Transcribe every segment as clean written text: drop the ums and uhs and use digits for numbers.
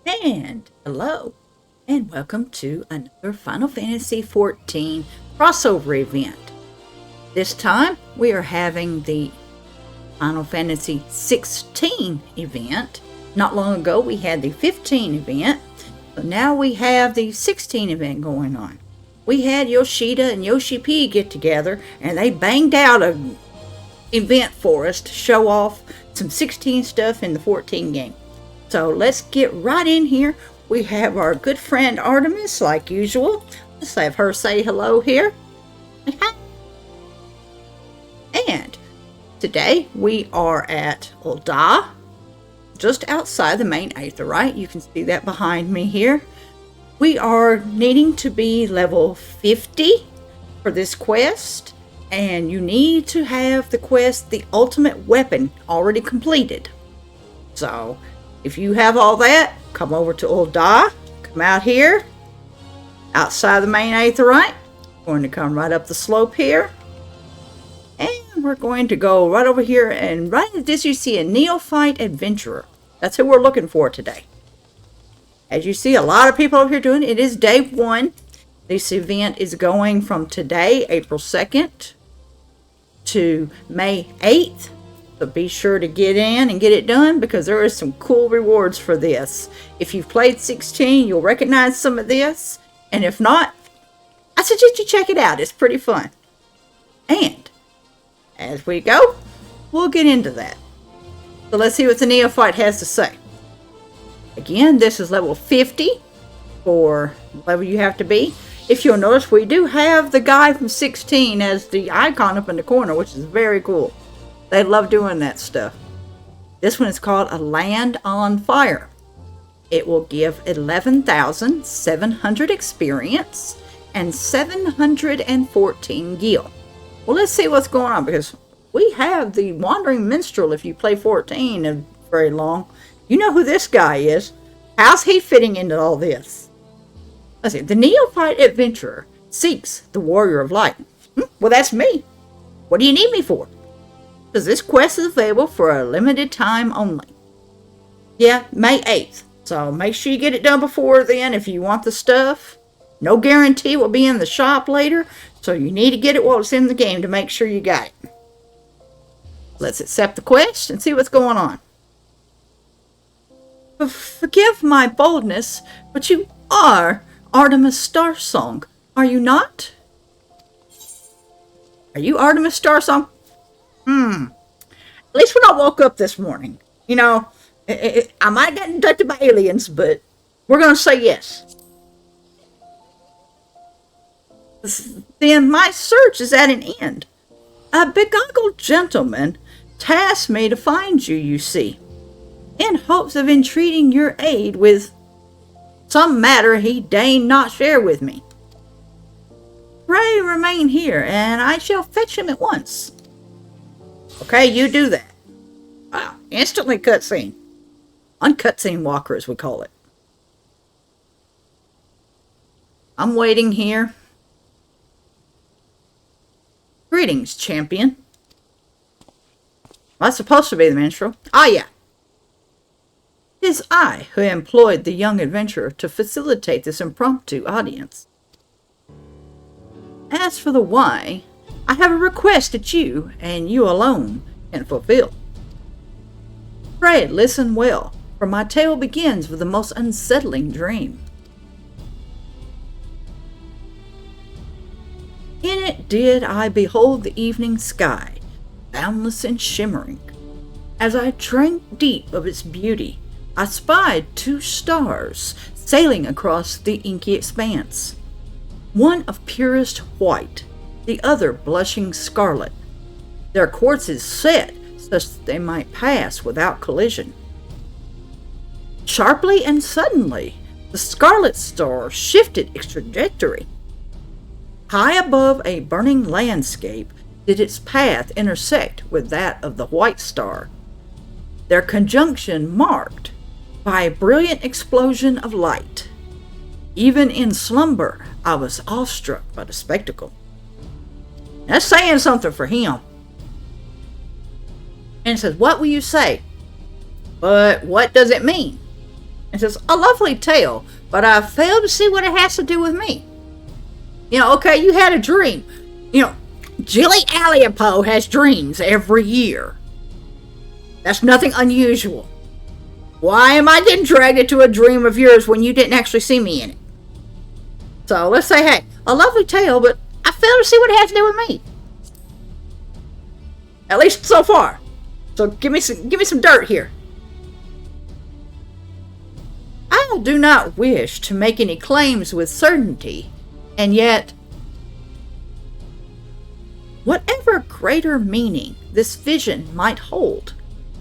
And hello, and welcome to another Final Fantasy XIV crossover event. This time we are having the Final Fantasy XVI event. Not long ago we had the 15 event, so now we have the 16 event going on. We had Yoshida and Yoshi P get together and they banged out an event for us to show off some 16 stuff in the 14 game. So let's get right in here. We have our good friend Artemis, like usual. Let's have her say hello here. And today we are at Ul'dah, just outside the main Aetheryte. You can see that behind me here. We are needing to be level 50 for this quest. And you need to have the quest, the ultimate weapon, already completed. So if you have all that, come over to Ul'dah, come out here, outside the main Aetheryte. Going to come right up the slope here. And we're going to go right over here, and right at this you see a Neophyte Adventurer. That's who we're looking for today. As you see, a lot of people over here doing it. It is day 1. This event is going from today, April 2nd, to May 8th. So be sure to get in and get it done, because there is some cool rewards for this. If you've played 16, you'll recognize some of this. And if not, I suggest you check it out. It's pretty fun. And as we go, we'll get into that. So let's see what the Neophyte has to say. Again, this is level 50 for the level you have to be. If you'll notice, we do have the guy from 16 as the icon up in the corner, which is very cool. They love doing that stuff. This one is called A Land on Fire. It will give 11,700 experience and 714 gil. Well, let's see what's going on, because we have the Wandering Minstrel. If you play 14 very long, you know who this guy is. How's he fitting into all this? Let's see. The Neophyte Adventurer seeks the Warrior of Light. Well, that's me. What do you need me for? Because this quest is available for a limited time only. Yeah, May 8th. So make sure you get it done before then if you want the stuff. No guarantee it will be in the shop later, so you need to get it while it's in the game to make sure you got it. Let's accept the quest and see what's going on. Forgive my boldness, but you are Artemis Starsong, are you not? Are you Artemis Starsong? At least when I woke up this morning, you know, I might have gotten abducted by aliens, but we're going to say yes. Then my search is at an end. A beguiled gentleman tasked me to find you, you see, in hopes of entreating your aid with some matter he deigned not share with me. Pray remain here, and I shall fetch him at once. Okay, you do that. Wow, instantly cutscene. Uncutscene walker, as we call it. I'm waiting here. Greetings, champion. That's supposed to be the minstrel. Ah, yeah. 'Tis I who employed the young adventurer to facilitate this impromptu audience. As for the why, I have a request that you, and you alone, can fulfill. Pray listen well, for my tale begins with the most unsettling dream. In it did I behold the evening sky, boundless and shimmering. As I drank deep of its beauty, I spied 2 stars sailing across the inky expanse, one of purest white, the other blushing scarlet, their courses set such that they might pass without collision. Sharply and suddenly, the scarlet star shifted its trajectory. High above a burning landscape did its path intersect with that of the white star, their conjunction marked by a brilliant explosion of light. Even in slumber, I was awestruck by the spectacle. That's saying something for him. And it says, what will you say? But what does it mean? and says, "A lovely tale, but I fail to see what it has to do with me." Okay, you had a dream. Jilly Aliapo has dreams every year. That's nothing unusual. Why am I getting dragged into a dream of yours when you didn't actually see me in it? So let's say, hey, a lovely tale, but I fail to see what it has to do with me. At least so far. So give me some dirt here. I do not wish to make any claims with certainty, and yet, whatever greater meaning this vision might hold,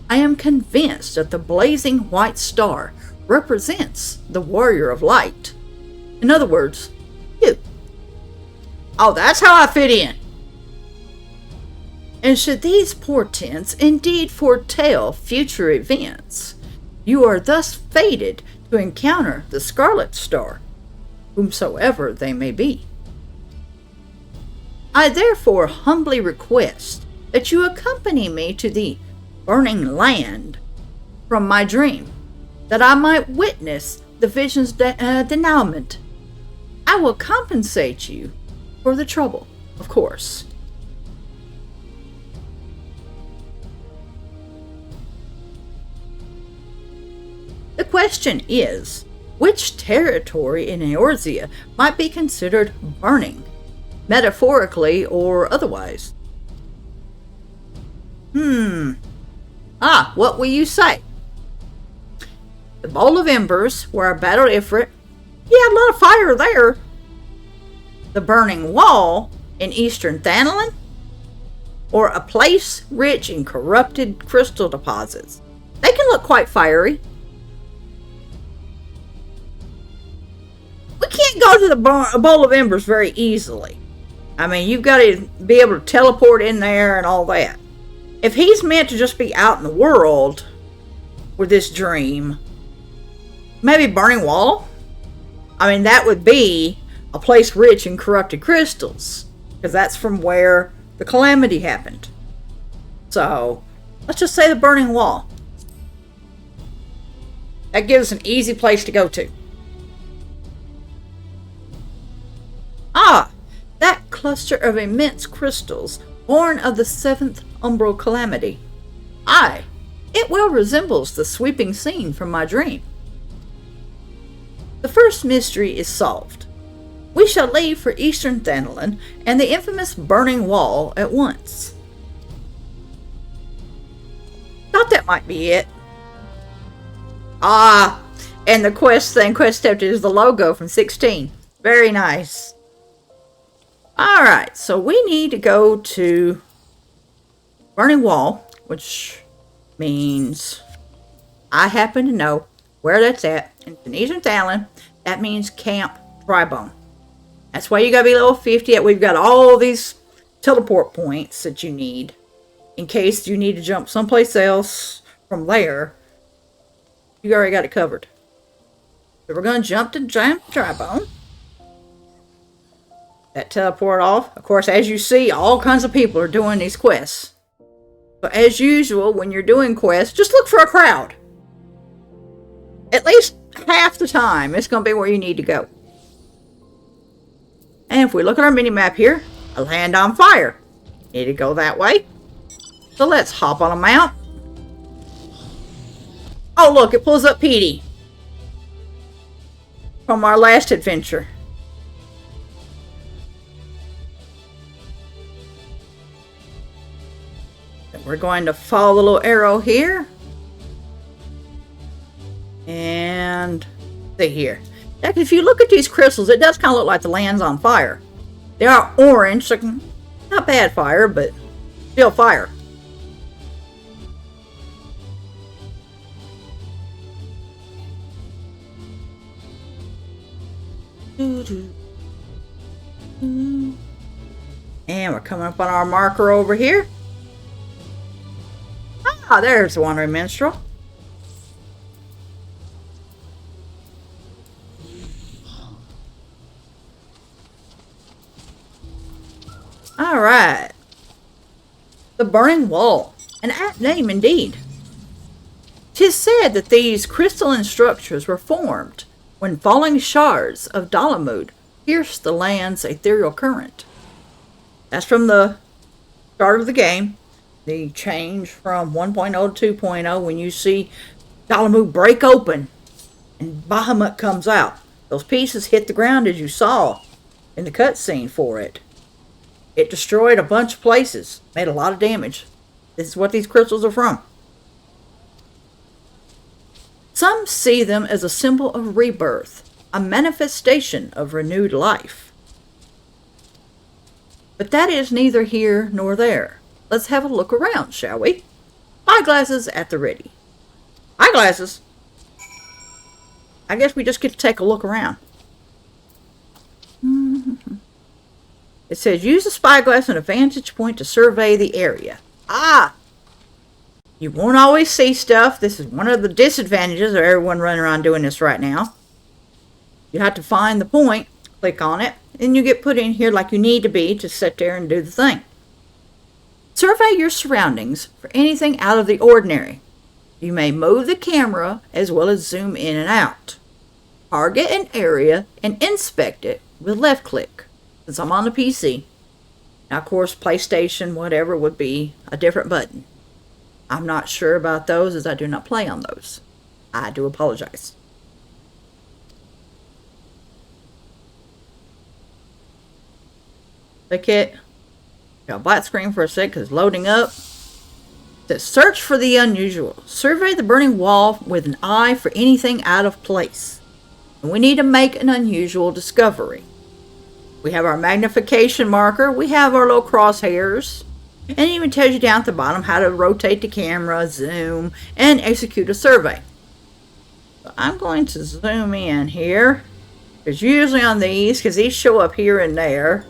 I am convinced that the blazing white star represents the warrior of light. In other words, you. Oh, that's how I fit in. And should these portents indeed foretell future events, you are thus fated to encounter the Scarlet Star, whomsoever they may be. I therefore humbly request that you accompany me to the burning land from my dream, that I might witness the vision's denouement. I will compensate you for the trouble, of course. The question is, which territory in Eorzea might be considered burning, metaphorically or otherwise? What will you say? The Bowl of Embers, where I battled Ifrit. Yeah, a lot of fire there. The Burning Wall in eastern Thanalin? Or a place rich in corrupted crystal deposits? They can look quite fiery. We can't go to the Bowl of Embers very easily. I mean, you've got to be able to teleport in there and all that. If he's meant to just be out in the world with this dream, maybe Burning Wall? I mean, that would be a place rich in corrupted crystals, because that's from where the calamity happened. So, let's just say the Burning Wall. That gives us an easy place to go to. That cluster of immense crystals, born of the 7th umbral calamity. Aye, it well resembles the sweeping scene from my dream. The first mystery is solved. We shall leave for eastern Thanalin and the infamous Burning Wall at once. Thought that might be it. And the quest step is the logo from 16. Very nice. Alright, so we need to go to Burning Wall, which means I happen to know where that's at. In eastern Thanalin, that means Camp Tribone. That's why you gotta be level 50. We've got all these teleport points that you need in case you need to jump someplace else from there. You already got it covered. So we're gonna jump to Tribone. That teleport off. Of course, as you see, all kinds of people are doing these quests. But as usual, when you're doing quests, just look for a crowd. At least half the time, it's going to be where you need to go. And if we look at our mini-map here, a land on fire. Need to go that way. So let's hop on a mount. Oh, look, it pulls up Petey from our last adventure. We're going to follow the little arrow here. And see here. If you look at these crystals, it does kind of look like the land's on fire. They are orange, so not bad fire, but still fire. And we're coming up on our marker over here. There's the Wandering Minstrel. Alright. The Burning Wall. An apt name indeed. 'Tis said that these crystalline structures were formed when falling shards of Dalamud pierced the land's ethereal current. That's from the start of the game. The change from 1.0 to 2.0, when you see Dalamud break open and Bahamut comes out. Those pieces hit the ground as you saw in the cutscene for it. It destroyed a bunch of places, made a lot of damage. This is what these crystals are from. Some see them as a symbol of rebirth, a manifestation of renewed life. But that is neither here nor there. Let's have a look around, shall we? Eyeglasses at the ready. Eyeglasses? I guess we just get to take a look around. It says, use a spyglass and a vantage point to survey the area. Ah! You won't always see stuff. This is one of the disadvantages of everyone running around doing this right now. You have to find the point, click on it, and you get put in here like you need to be to sit there and do the thing. Survey your surroundings for anything out of the ordinary. You may move the camera as well as zoom in and out. Target an area and inspect it with left click, since I'm on the PC. Now, of course, PlayStation, whatever, would be a different button. I'm not sure about those as I do not play on those. I do apologize. Click it. Got a black screen for a sec because it's loading up. It says, search for the unusual. Survey the burning wall with an eye for anything out of place. And we need to make an unusual discovery. We have our magnification marker. We have our little crosshairs. And it even tells you down at the bottom how to rotate the camera, zoom, and execute a survey. So I'm going to zoom in here. Because usually on these, because these show up here and there.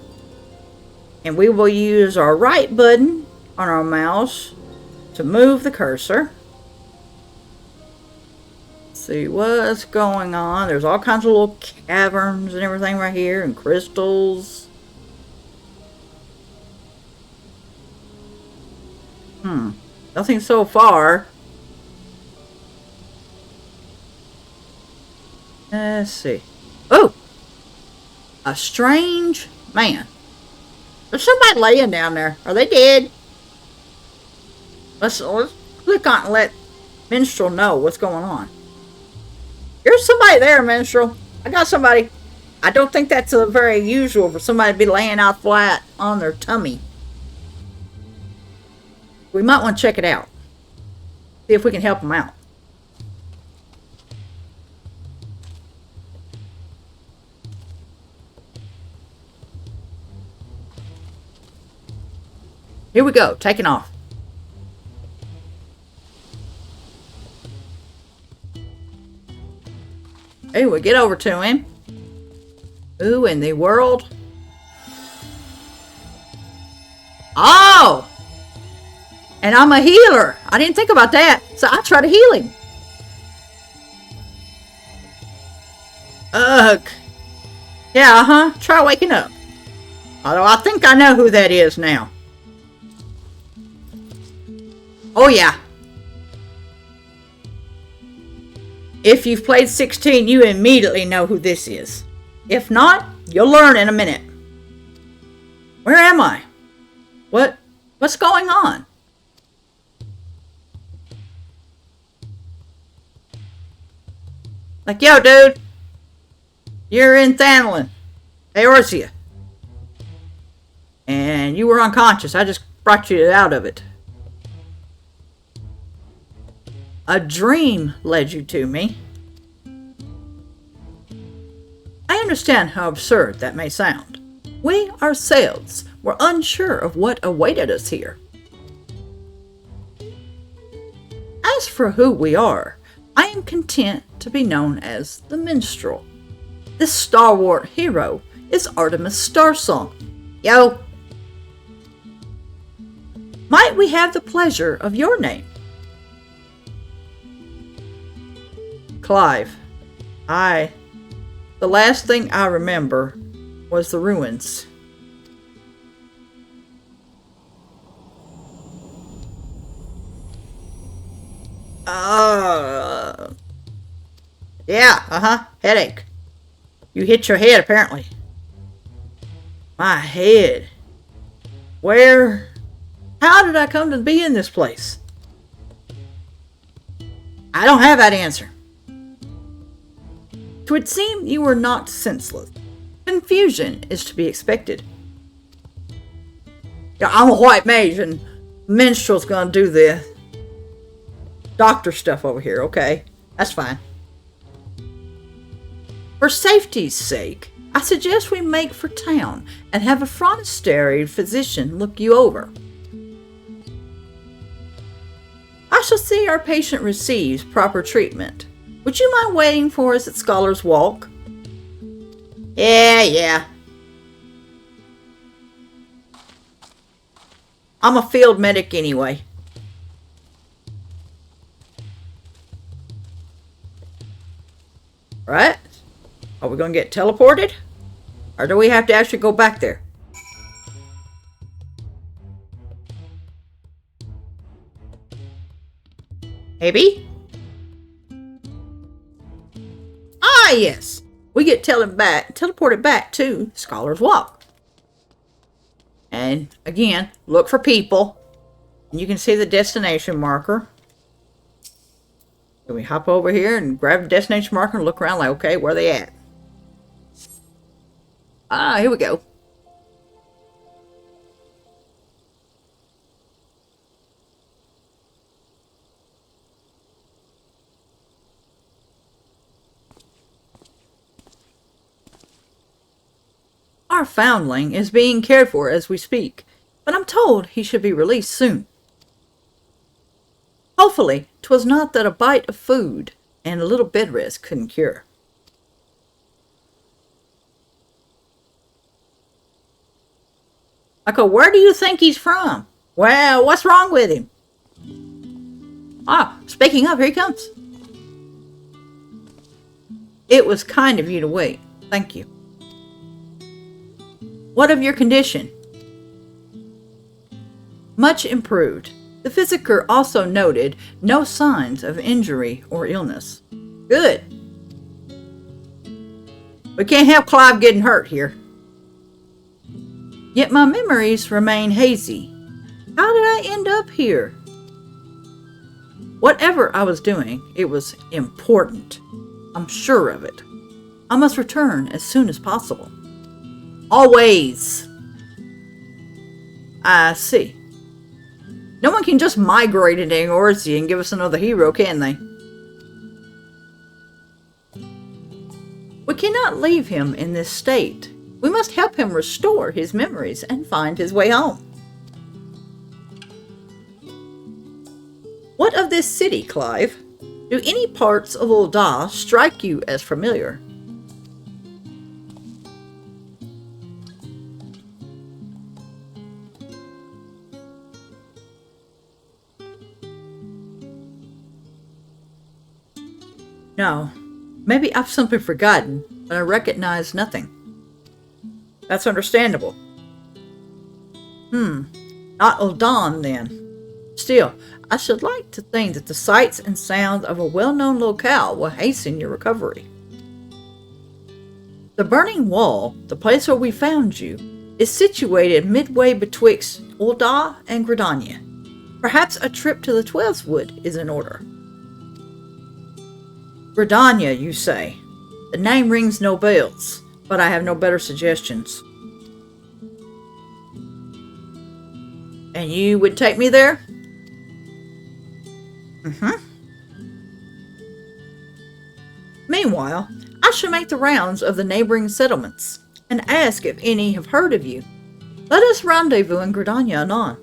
And we will use our right button on our mouse to move the cursor. See what's going on. There's all kinds of little caverns and everything right here, and crystals. Nothing so far. Let's see. Oh! A strange man. There's somebody laying down there. Are they dead? Let's click on it and let Minstrel know what's going on. There's somebody there, Minstrel. I got somebody. I don't think that's very usual for somebody to be laying out flat on their tummy. We might want to check it out. See if we can help them out. Here we go, taking off. Hey, we get over to him. Who in the world? Oh! And I'm a healer. I didn't think about that. So I try to heal him. Ugh. Yeah, try waking up. Although I think I know who that is now. Oh, yeah. If you've played 16, you immediately know who this is. If not, you'll learn in a minute. Where am I? What's going on? Like, yo, dude. You're in Thanlin. Eorzea. And you were unconscious. I just brought you out of it. A dream led you to me. I understand how absurd that may sound. We ourselves were unsure of what awaited us here. As for who we are, I am content to be known as the Minstrel. This stalwart hero is Artemis Starsong. Yo! Might we have the pleasure of your name? Clive. The last thing I remember was the ruins. Yeah, headache. You hit your head, apparently. My head. Where? How did I come to be in this place? I don't have that answer. 'Twould seem you were knocked senseless. Confusion is to be expected. Yeah, I'm a white mage, and minstrel's gonna do the doctor stuff over here, okay? That's fine. For safety's sake, I suggest we make for town and have a frontistary physician look you over. I shall see our patient receives proper treatment. Would you mind waiting for us at Scholar's Walk? Yeah. I'm a field medic anyway. Right? Are we going to get teleported? Or do we have to actually go back there? Maybe? Ah, yes. We get teleported back to Scholar's Walk. And again, look for people. And you can see the destination marker. So we hop over here and grab the destination marker and look around like, okay, where are they at? Ah, here we go. Our foundling is being cared for as we speak, but I'm told he should be released soon. Hopefully, 'twas not that a bite of food and a little bed rest couldn't cure. I go, where do you think he's from? Well, what's wrong with him? Ah, speaking of, here he comes. It was kind of you to wait. Thank you. What of your condition? Much improved. The physician also noted no signs of injury or illness. Good. We can't have Clive getting hurt here. Yet my memories remain hazy. How did I end up here? Whatever I was doing, it was important. I'm sure of it. I must return as soon as possible. Always. I see. No one can just migrate into Eorzea and give us another hero, can they? We cannot leave him in this state. We must help him restore his memories and find his way home. What of this city, Clive? Do any parts of Ul'dah strike you as familiar? No. Maybe I've simply forgotten, but I recognize nothing. That's understandable. Not Ul'dah then. Still, I should like to think that the sights and sounds of a well-known locale will hasten your recovery. The Burning Wall, the place where we found you, is situated midway betwixt Ul'dah and Gridania. Perhaps a trip to the Twelveswood is in order. Gridania, you say? The name rings no bells, but I have no better suggestions. And you would take me there? Meanwhile, I shall make the rounds of the neighboring settlements and ask if any have heard of you. Let us rendezvous in Gridania anon.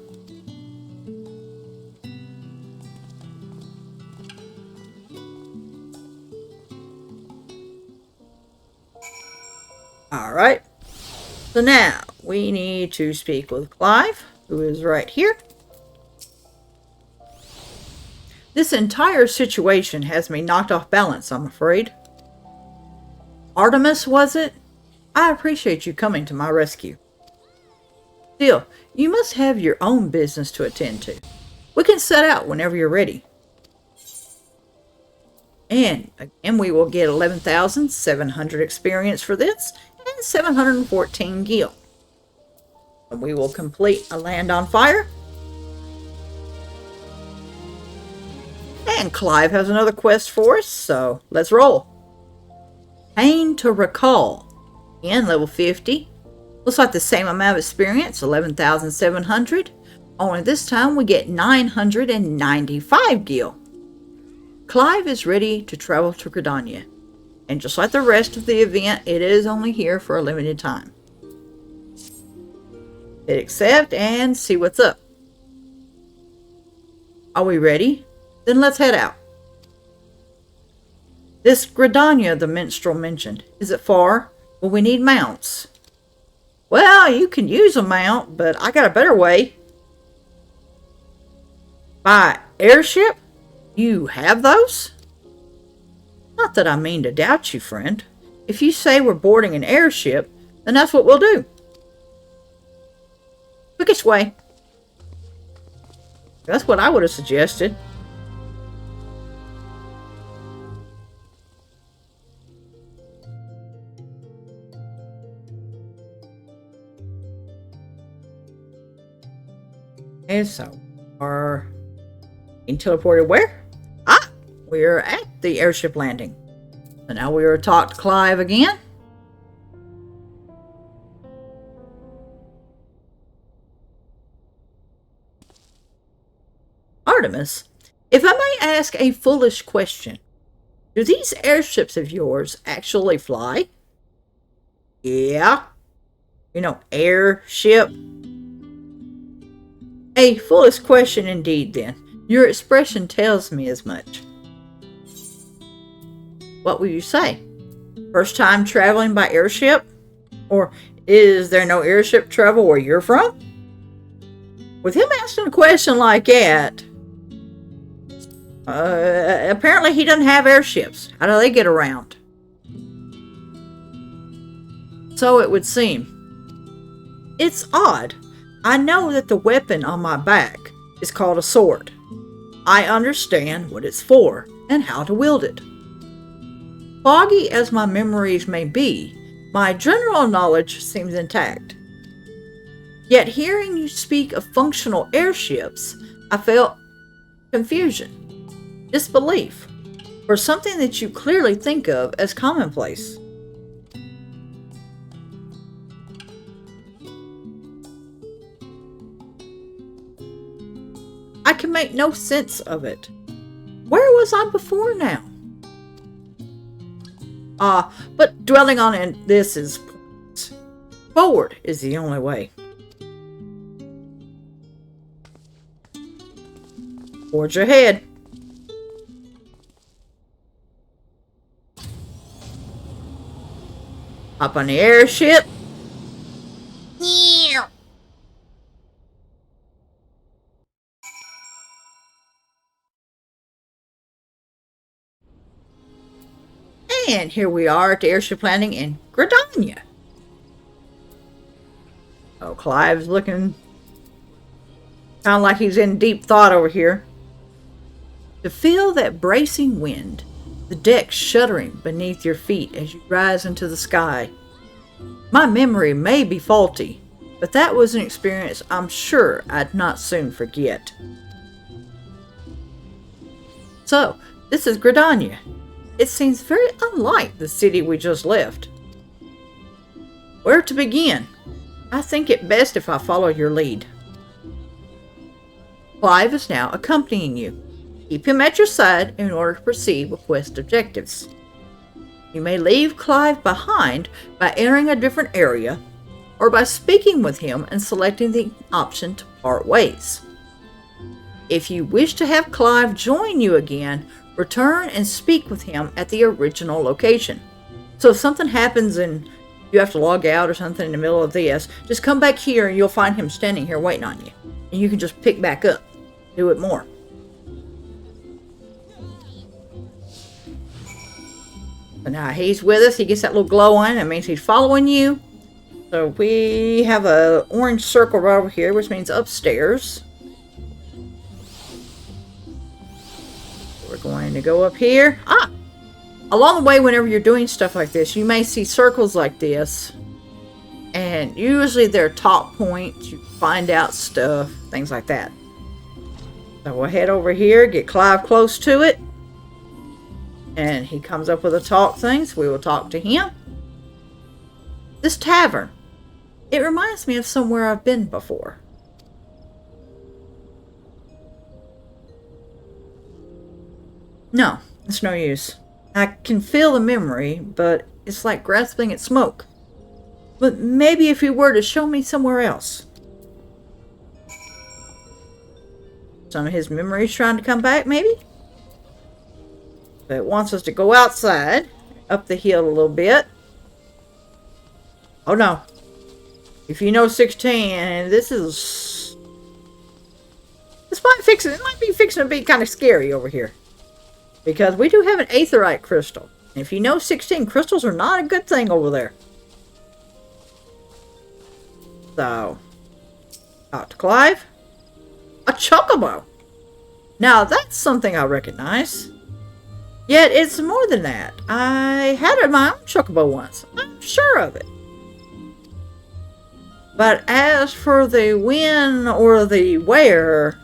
Alright, so now we need to speak with Clive, who is right here. This entire situation has me knocked off balance, I'm afraid. Artemis, was it? I appreciate you coming to my rescue. Still, you must have your own business to attend to. We can set out whenever you're ready. And again, we will get 11,700 experience for this and 714 gil. And we will complete a land on fire. And Clive has another quest for us, so let's roll. Pain to Recall. Again, level 50. Looks like the same amount of experience, 11,700. Only this time we get 995 gil. Clive is ready to travel to Gridania. And just like the rest of the event, it is only here for a limited time. Hit accept and see what's up. Are we ready? Then let's head out. This Gridania the minstrel mentioned, is it far? Well, we need mounts. Well, you can use a mount, but I got a better way. By airship? You have those? Not that I mean to doubt you, friend. If you say we're boarding an airship, then that's what we'll do. Quickest way. That's what I would have suggested. And so, are being teleported where? Ah, we're at the airship landing. So now we are to talk to Clive again. Artemis, if I may ask a foolish question, do these airships of yours actually fly? Yeah. You know, airship. A foolish question indeed, then. Your expression tells me as much. What will you say? First time traveling by airship? Or is there no airship travel where you're from? With him asking a question like that, apparently he doesn't have airships. How do they get around? So it would seem. It's odd. I know that the weapon on my back is called a sword. I understand what it's for and how to wield it. Foggy as my memories may be, my general knowledge seems intact. Yet hearing you speak of functional airships, I felt confusion, disbelief, for something that you clearly think of as commonplace. I can make no sense of it. Where was I before now? But dwelling on it, this is pointless. Forward is the only way. Forge ahead. Hop on the airship. Yeah. And here we are at the airship landing in Gridania. Oh, Clive's looking kind of like he's in deep thought over here. To feel that bracing wind, the deck shuddering beneath your feet as you rise into the sky. My memory may be faulty, but that was an experience I'm sure I'd not soon forget. So, this is Gridania. It seems very unlike the city we just left. Where to begin? I think it best if I follow your lead. Clive is now accompanying you. Keep him at your side in order to proceed with quest objectives. You may leave Clive behind by entering a different area, or by speaking with him and selecting the option to part ways. If you wish to have Clive join you again, return and speak with him at the original location. So if something happens and you have to log out or something in the middle of this, just come back here and you'll find him standing here waiting on you. And you can just pick back up, do it more. So now he's with us, he gets that little glow on, that means he's following you. So we have an orange circle right over here, which means upstairs. We're going to go up here. Ah, along the way, whenever you're doing stuff like this, you may see circles like this. And usually they're top points. You find out stuff, things like that. So we'll head over here, get Clive close to it. And he comes up with a talk thing, so we will talk to him. This tavern. It reminds me of somewhere I've been before. No, it's no use. I can feel the memory, but it's like grasping at smoke. But maybe if you were to show me somewhere else. Some of his memories trying to come back, maybe? But it wants us to go outside, up the hill a little bit. Oh no. If you know 16, and this might be fixing to be kind of scary over here. Because we do have an aetheryte crystal. And if you know 16, crystals are not a good thing over there. So, talk to Clive. A chocobo. Now, that's something I recognize. Yet, it's more than that. I had my own chocobo once. I'm sure of it. But as for the when or the where,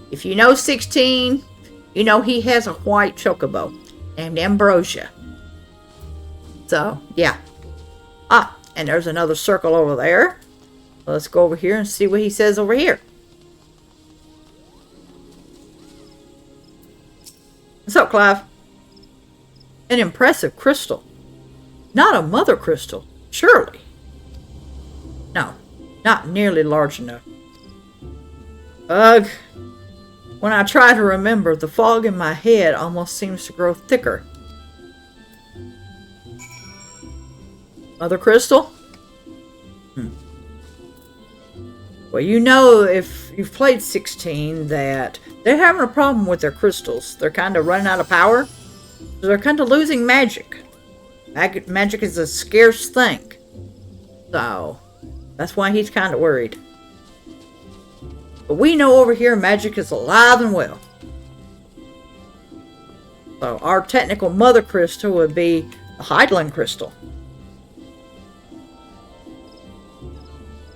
if you know 16, you know he has a white chocobo named Ambrosia. So, yeah. Ah, and there's another circle over there. Let's go over here and see what he says over here. What's up, Clive? An impressive crystal. Not a mother crystal, surely. No, not nearly large enough. Ugh. When I try to remember, the fog in my head almost seems to grow thicker. Mother crystal? Well, you know, if you've played 16, that they're having a problem with their crystals. They're kind of running out of power. So they're kind of losing magic. Magic is a scarce thing. So, that's why he's kind of worried. But we know over here magic is alive and well. So, our technical mother crystal would be the Heidland crystal.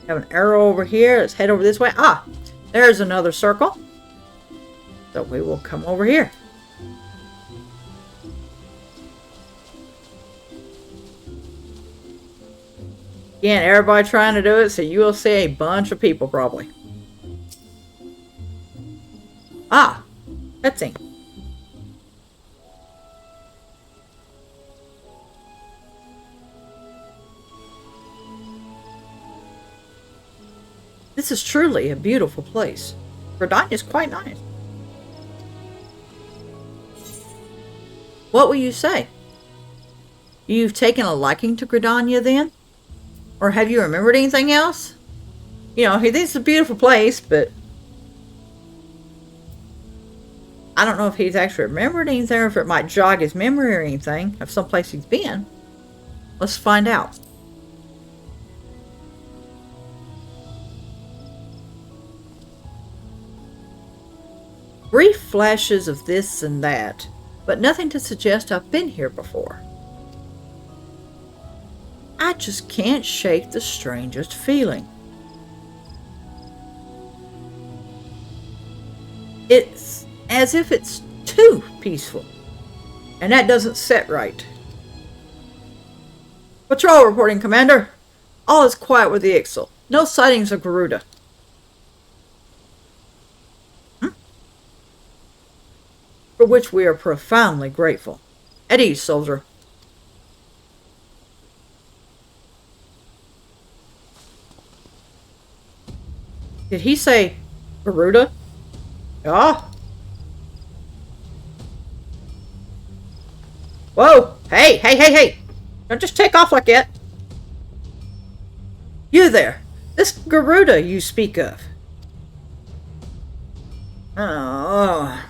Have an arrow over here. Let's head over this way. Ah, there's another circle. So we will come over here. Again, everybody trying to do it, so you will see a bunch of people probably. Ah, cutscene. This is truly a beautiful place. Gridania is quite nice. What will you say? You've taken a liking to Gridania then? Or have you remembered anything else? You know, he thinks it's a beautiful place, but I don't know if he's actually remembered anything or if it might jog his memory or anything of some place he's been. Let's find out. Brief flashes of this and that, but nothing to suggest I've been here before. I just can't shake the strangest feeling. It's as if it's too peaceful, and that doesn't set right. Patrol reporting, Commander. All is quiet with the Ixal. No sightings of Garuda. For which we are profoundly grateful. At ease, soldier. Did he say Garuda? Ah. Whoa! Hey! Don't just take off like that. You there. This Garuda you speak of. Oh.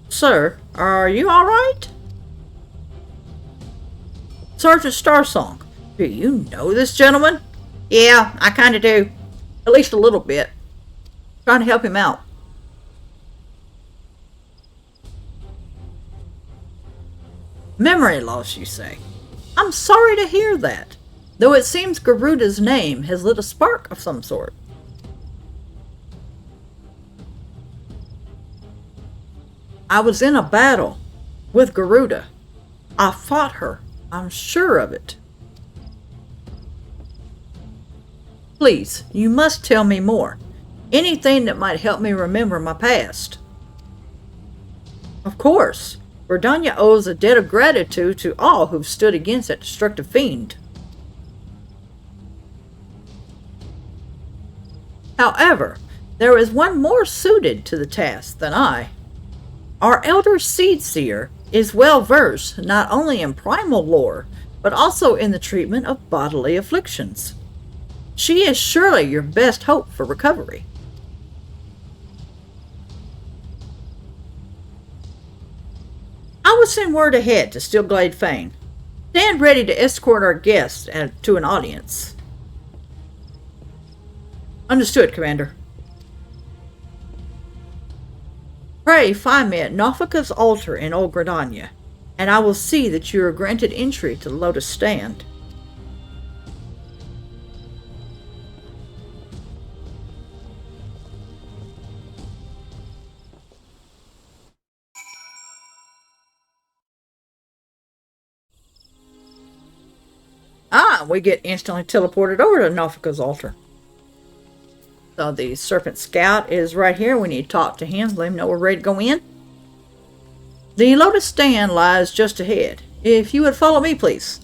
Sir, are you alright? Sergeant Starsong, do you know this gentleman? Yeah, I kinda do. At least a little bit. Trying to help him out. Memory loss, you say? I'm sorry to hear that, though it seems Garuda's name has lit a spark of some sort. I was in a battle with Garuda. I fought her. I'm sure of it. Please, you must tell me more. Anything that might help me remember my past. Of course. Gridania owes a debt of gratitude to all who've stood against that destructive fiend. However, there is one more suited to the task than I. Our elder seed seer is well versed not only in primal lore, but also in the treatment of bodily afflictions. She is surely your best hope for recovery. I will send word ahead to Steelglade Fane. Stand ready to escort our guests to an audience. Understood, Commander. Pray find me at Nofika's altar in Old Gridania, and I will see that you are granted entry to the Lotus Stand. We get instantly teleported over to Nofika's altar. So the Serpent Scout is right here. We need to talk to him, let him know we're ready to go in. The Lotus Stand lies just ahead. If you would follow me, please.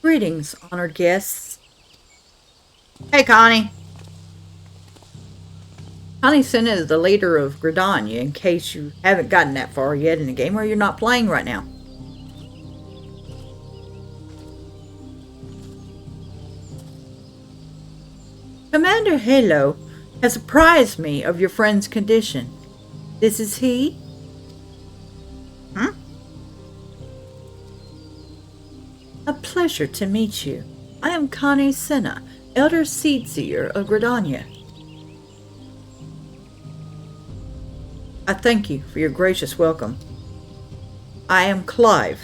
Greetings, honored guests. Hey, Connie. Connie Senna is the leader of Gridania, in case you haven't gotten that far yet in the game or you're not playing right now. Commander Halo has apprised me of your friend's condition. This is he? A pleasure to meet you. I am Connie Senna, Elder Seedseer of Gridania. I thank you for your gracious welcome. I am Clive,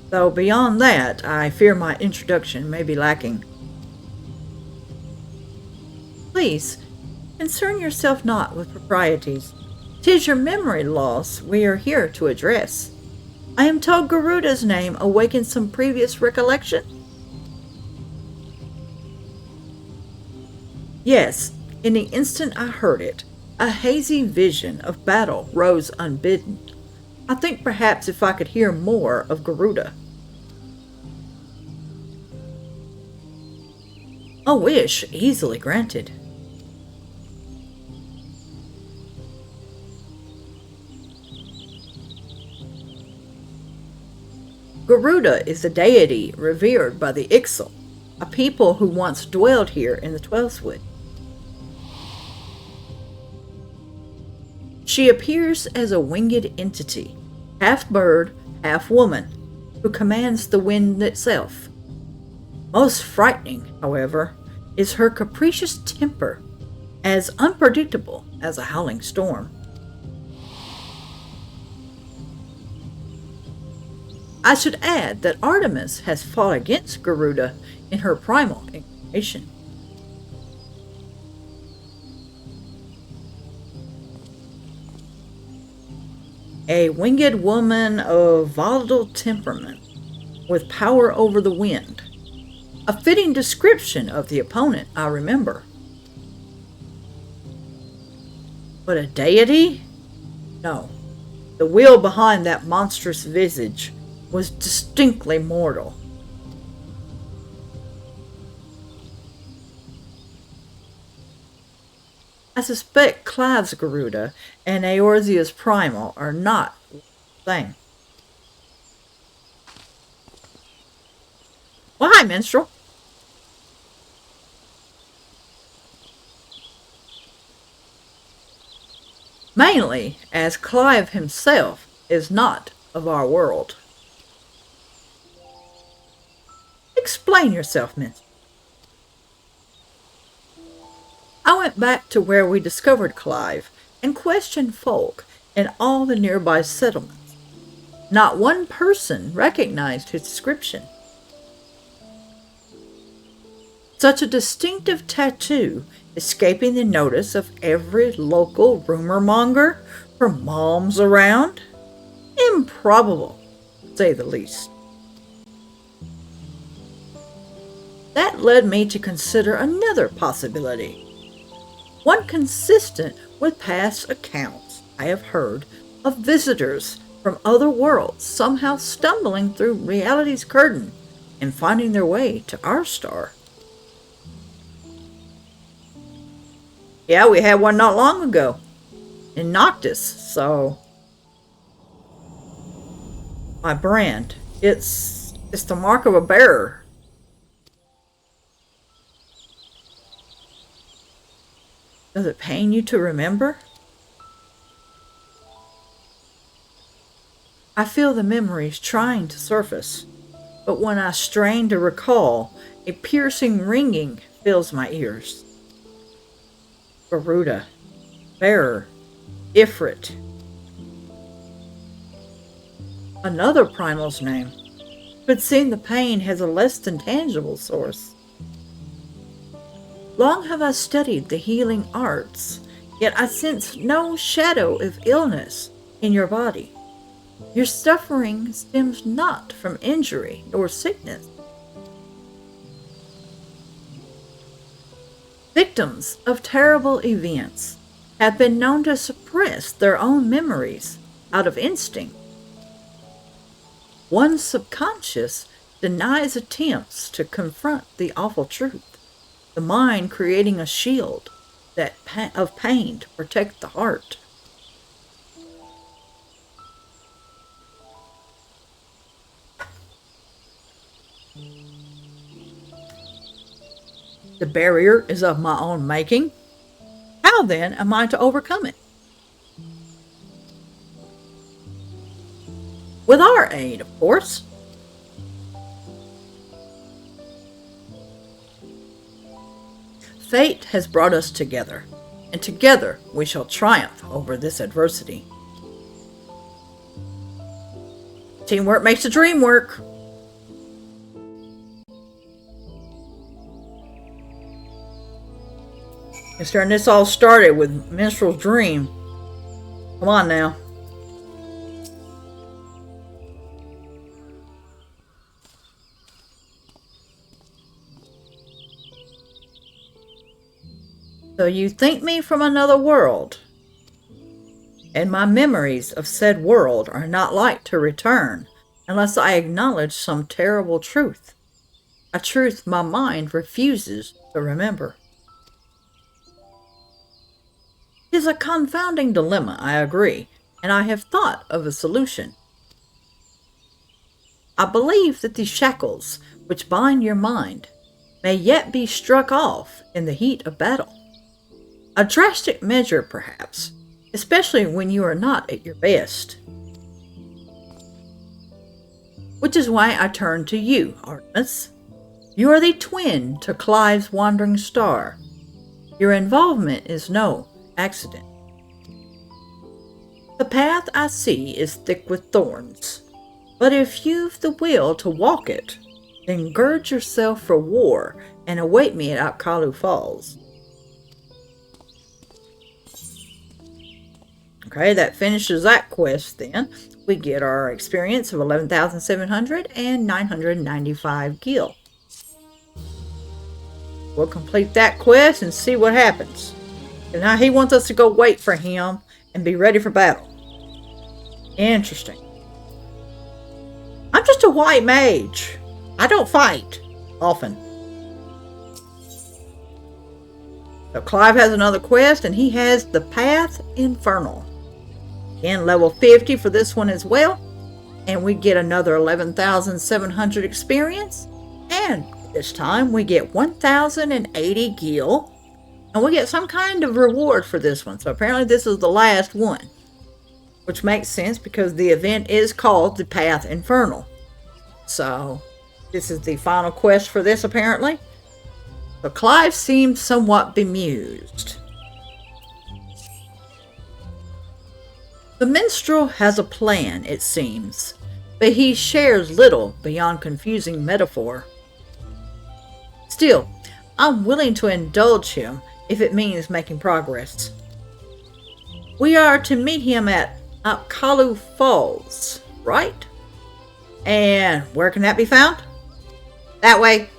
though beyond that, I fear my introduction may be lacking. Please, concern yourself not with proprieties. 'Tis your memory loss we are here to address. I am told Garuda's name awakened some previous recollection? Yes, in the instant I heard it, a hazy vision of battle rose unbidden. I think perhaps if I could hear more of Garuda. A wish easily granted. Garuda is a deity revered by the Ixal, a people who once dwelled here in the Twelfthwood. She appears as a winged entity, half bird, half woman, who commands the wind itself. Most frightening, however, is her capricious temper, as unpredictable as a howling storm. I should add that Artemis has fought against Garuda in her primal incarnation. A winged woman of volatile temperament, with power over the wind. A fitting description of the opponent, I remember. But a deity? No. The will behind that monstrous visage was distinctly mortal. I suspect Clive's Garuda and Eorzea's Primal are not the same. Well, hi, Minstrel. mainly as Clive himself is not of our world. Explain yourself, Miss. I went back to where we discovered Clive and questioned folk in all the nearby settlements. Not one person recognized his description. Such a distinctive tattoo escaping the notice of every local rumor monger from moms around? Improbable, to say the least. That led me to consider another possibility. One consistent with past accounts I have heard of visitors from other worlds somehow stumbling through reality's curtain and finding their way to our star. Yeah, we had one not long ago in Noctis, so my brand, it's the mark of a bearer. Does it pain you to remember? I feel the memories trying to surface, but when I strain to recall, a piercing ringing fills my ears. Garuda, Bearer, Ifrit. Another primal's name, but seeing the pain has a less than tangible source. Long have I studied the healing arts, yet I sense no shadow of illness in your body. Your suffering stems not from injury nor sickness. Victims of terrible events have been known to suppress their own memories out of instinct. One's subconscious denies attempts to confront the awful truth, the mind creating a shield of pain to protect the heart. The barrier is of my own making. How then am I to overcome it? With our aid, of course. Fate has brought us together, and together we shall triumph over this adversity. Teamwork makes the dream work. Considering this all started with Minstrel's Dream. Come on now. So you think me from another world, and my memories of said world are not like to return unless I acknowledge some terrible truth, a truth my mind refuses to remember. 'Tis a confounding dilemma, I agree, and I have thought of a solution. I believe that the shackles which bind your mind may yet be struck off in the heat of battle. A drastic measure, perhaps, especially when you are not at your best. Which is why I turn to you, Artemis. You are the twin to Clive's wandering star. Your involvement is no accident. The path I see is thick with thorns, but if you've the will to walk it, then gird yourself for war and await me at Alkalu Falls. Okay, that finishes that quest then. We get our experience of 11,700 and 995 gil. We'll complete that quest and see what happens. And now he wants us to go wait for him and be ready for battle. Interesting. I'm just a white mage. I don't fight often. So Clive has another quest, and he has the Path Infernal. Again, level 50 for this one as well. And we get another 11,700 experience. And this time we get 1,080 gil And we get some kind of reward for this one. So apparently this is the last one. Which makes sense because the event is called the Path Infernal. So this is the final quest for this apparently. So Clive seemed somewhat bemused. The minstrel has a plan, it seems, but he shares little beyond confusing metaphor. Still, I'm willing to indulge him if it means making progress. We are to meet him at Apkalu Falls, right? And where can that be found? That way.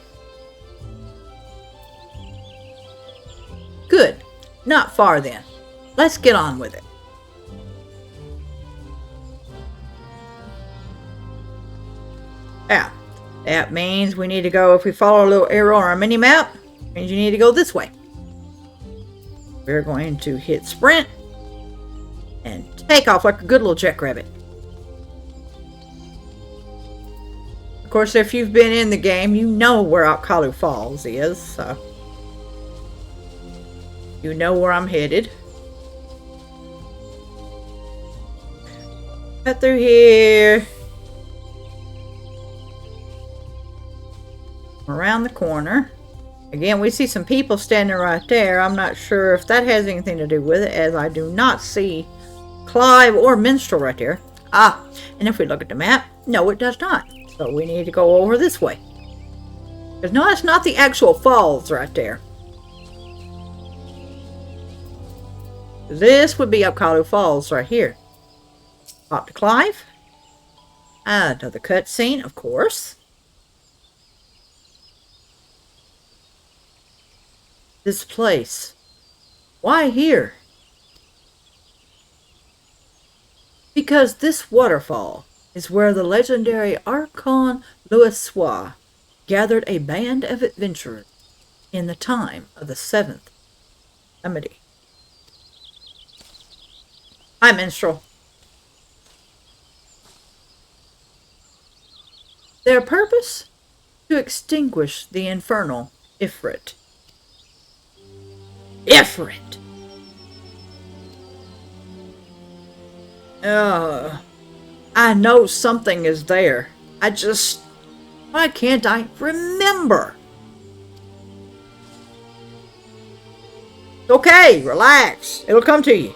Good. Not far then. Let's get on with it. Now, that means we need to go, if we follow a little arrow on our mini map, it means you need to go this way. We're going to hit sprint and take off like a good little jackrabbit. Of course, if you've been in the game, you know where Apkalu Falls is, so you know where I'm headed. Cut through here. Around the corner. Again, we see some people standing right there. I'm not sure if that has anything to do with it, as I do not see Clive or Minstrel right there. Ah, and if we look at the map, no, it does not. So we need to go over this way. Because no, it's not the actual falls right there. This would be Apkalu Falls right here. Pop to Clive. Another cutscene, of course. This place. Why here? Because this waterfall is where the legendary Archon Louisoix gathered a band of adventurers in the time of the 7th Calamity. Hi, Minstrel. Their purpose? To extinguish the infernal Ifrit. Ifrit! I know something is there. Why can't I remember? Okay, relax. It'll come to you.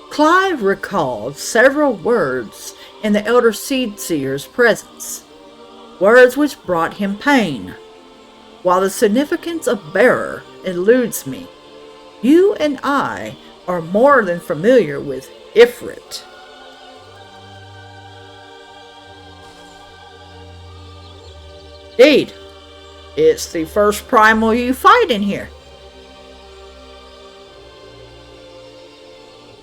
Clive recalled several words in the Elder Seedseer's presence. Words which brought him pain. While the significance of bearer eludes me, you and I are more than familiar with Ifrit. Indeed, it's the first primal you fight in here.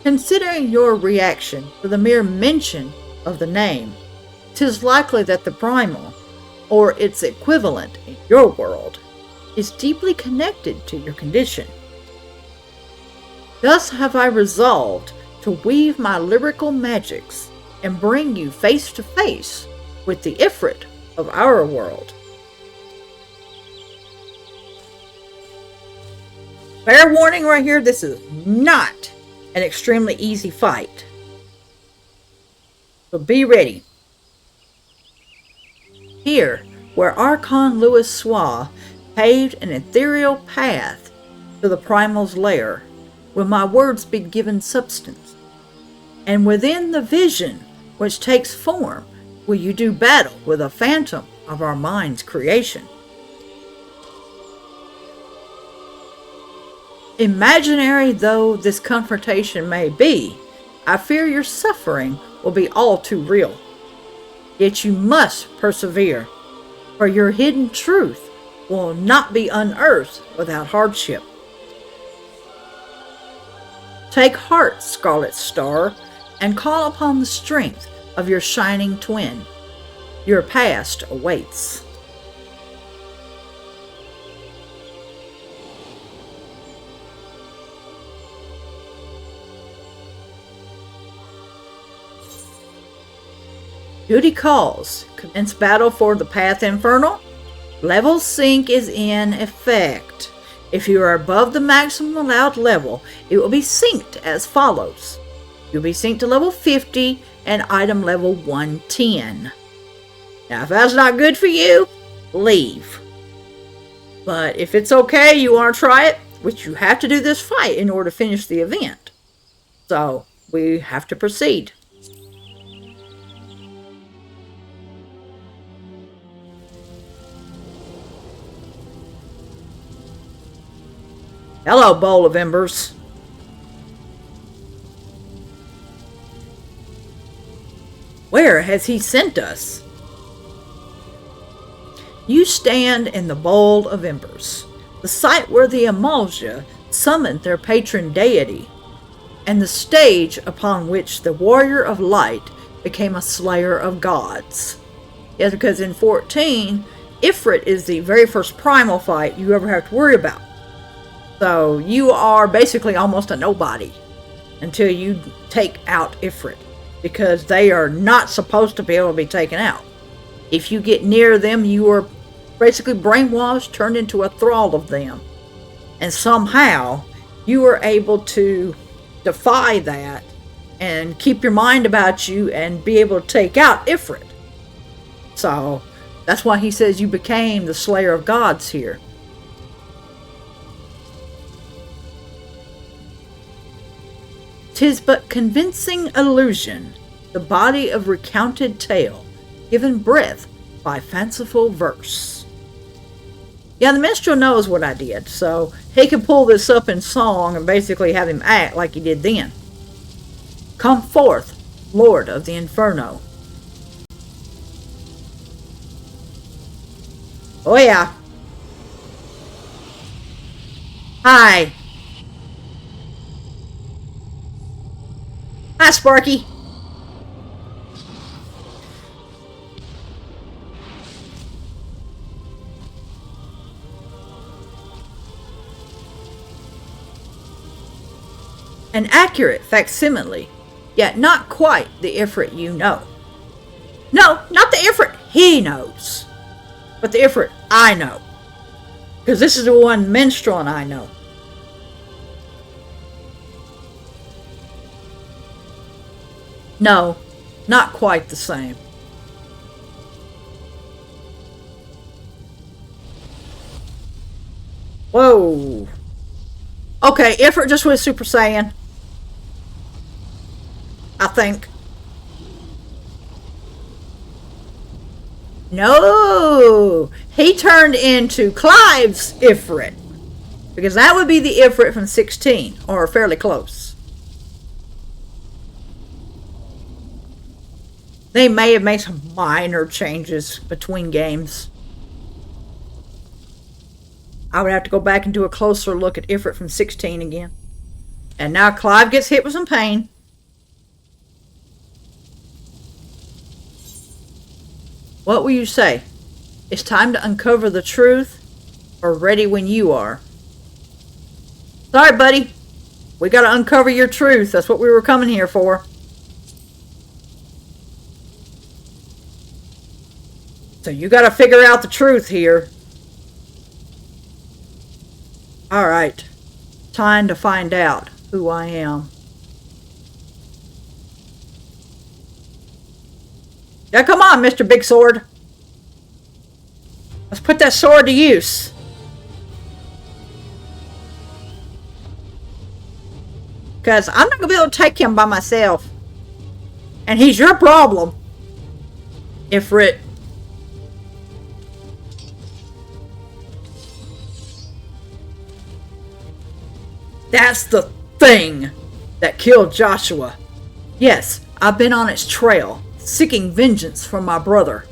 Considering your reaction to the mere mention of the name, 'tis likely that the primal, or its equivalent in your world, is deeply connected to your condition. Thus have I resolved to weave my lyrical magics and bring you face to face with the Ifrit of our world. Fair warning right here, this is not an extremely easy fight. So be ready. Here, where Archon Louisoix paved an ethereal path to the primal's lair, will my words be given substance. And within the vision which takes form, will you do battle with a phantom of our mind's creation. Imaginary though this confrontation may be, I fear your suffering will be all too real. Yet you must persevere, for your hidden truth will not be unearthed without hardship. Take heart, Scarlet Star, and call upon the strength of your shining twin. Your past awaits. Duty calls. Commence battle for the Path Infernal. Level sync is in effect. If you are above the maximum allowed level, it will be synced as follows. You'll be synced to level 50 and item level 110. Now, if that's not good for you, leave. But if it's okay, you want to try it, which you have to do this fight in order to finish the event. So, we have to proceed. Hello, Bowl of Embers. Where has he sent us? You stand in the Bowl of Embers, the site where the Amalja summoned their patron deity, and the stage upon which the Warrior of Light became a slayer of gods. Yes, because in 14, Ifrit is the very first primal fight you ever have to worry about. So you are basically almost a nobody until you take out Ifrit, because they are not supposed to be able to be taken out. If you get near them, you are basically brainwashed, turned into a thrall of them. And somehow you are able to defy that and keep your mind about you and be able to take out Ifrit. So that's why he says you became the Slayer of Gods here. "'Tis but convincing illusion, the body of recounted tale, given breath by fanciful verse." Yeah, the minstrel knows what I did, so he can pull this up in song and basically have him act like he did then. "Come forth, Lord of the Inferno." Oh yeah. Hi. Hi, Sparky. An accurate facsimile, yet not quite the Ifrit you know. No, not the Ifrit he knows, but the Ifrit I know. Because this is the one minstrel and I know. No, not quite the same. Whoa. Okay, Ifrit just went Super Saiyan. I think. No! He turned into Clive's Ifrit. Because that would be the Ifrit from 16, or fairly close. They may have made some minor changes between games. I would have to go back and do a closer look at Ifrit from 16 again. And now Clive gets hit with some pain. What will you say? It's time to uncover the truth, or ready when you are? Sorry, buddy. We gotta uncover your truth. That's what we were coming here for. So you gotta figure out the truth here. Alright. Time to find out who I am. Yeah, come on, Mr. Big Sword. Let's put that sword to use. Because I'm not going to be able to take him by myself. And he's your problem, Ifrit. That's the thing that killed Joshua. Yes, I've been on its trail, seeking vengeance from my brother.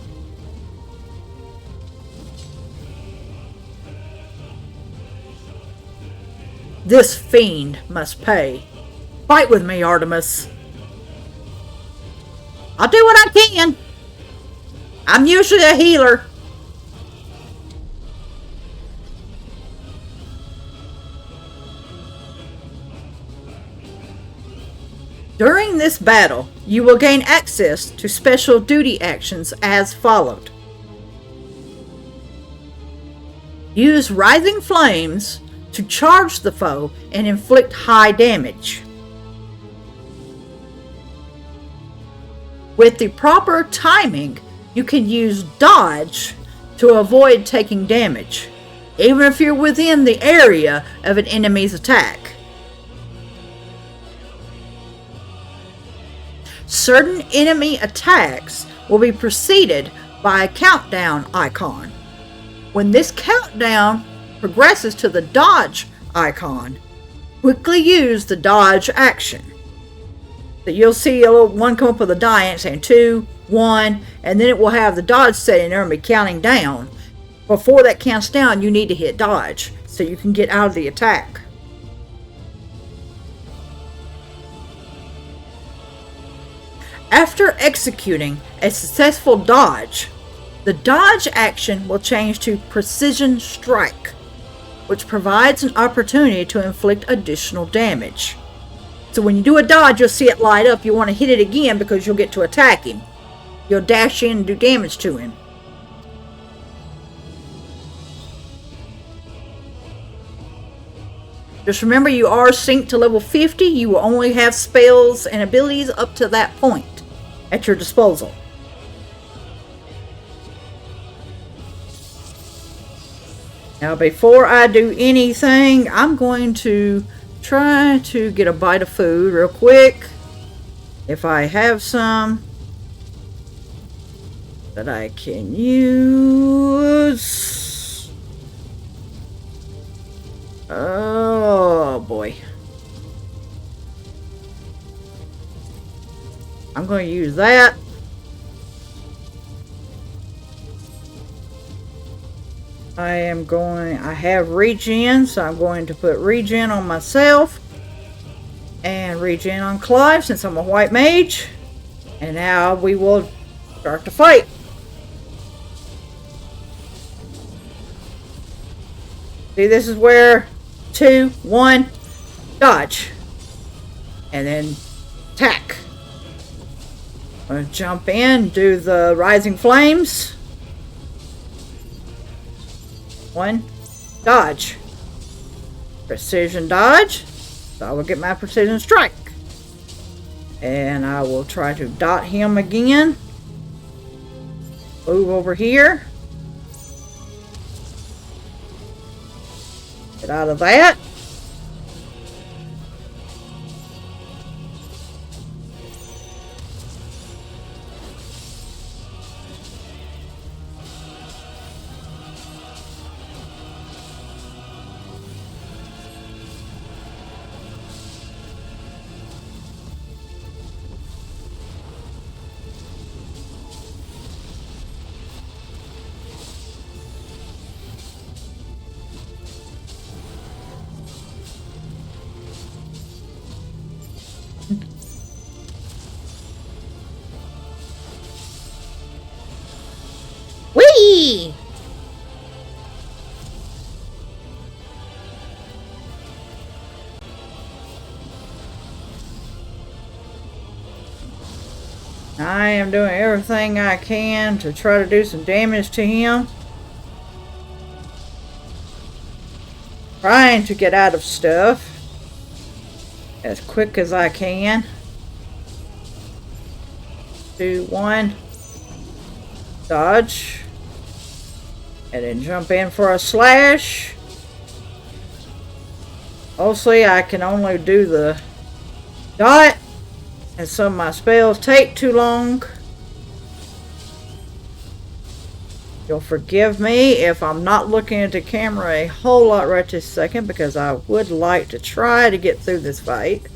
This fiend must pay. Fight with me, Artemis. I'll do what I can. I'm usually a healer. During this battle, you will gain access to special duty actions as followed. Use Rising Flames to charge the foe and inflict high damage. With the proper timing, you can use dodge to avoid taking damage, even if you're within the area of an enemy's attack. Certain enemy attacks will be preceded by a countdown icon. When this countdown progresses to the dodge icon, quickly use the dodge action. So you'll see a little one come up with a die and saying 2, 1, and then it will have the dodge setting there and be counting down. Before that counts down, you need to hit dodge so you can get out of the attack. After executing a successful dodge, the dodge action will change to precision strike, which provides an opportunity to inflict additional damage. So when you do a dodge, you'll see it light up. You want to hit it again because you'll get to attack him. You'll dash in and do damage to him. Just remember, you are synced to level 50. You will only have spells and abilities up to that point at your disposal. Now, before I do anything, I'm going to try to get a bite of food real quick. If I have some that I can use. Oh boy. I'm going to use that. I have regen, so I'm going to put regen on myself and regen on Clive since I'm a white mage. And now we will start the fight. See, this is where 2, 1, dodge, and then attack. I'm going to jump in, do the rising flames. 1, dodge. Precision dodge. So I will get my precision strike. And I will try to dot him again. Move over here. Get out of that. Whee! I am doing everything I can to try to do some damage to him. Trying to get out of stuff as quick as I can. 2, 1, dodge, and then jump in for a slash. Mostly I can only do the dot, and some of my spells take too long. You'll forgive me if I'm not looking at the camera a whole lot right this second, because I would like to try to get through this fight.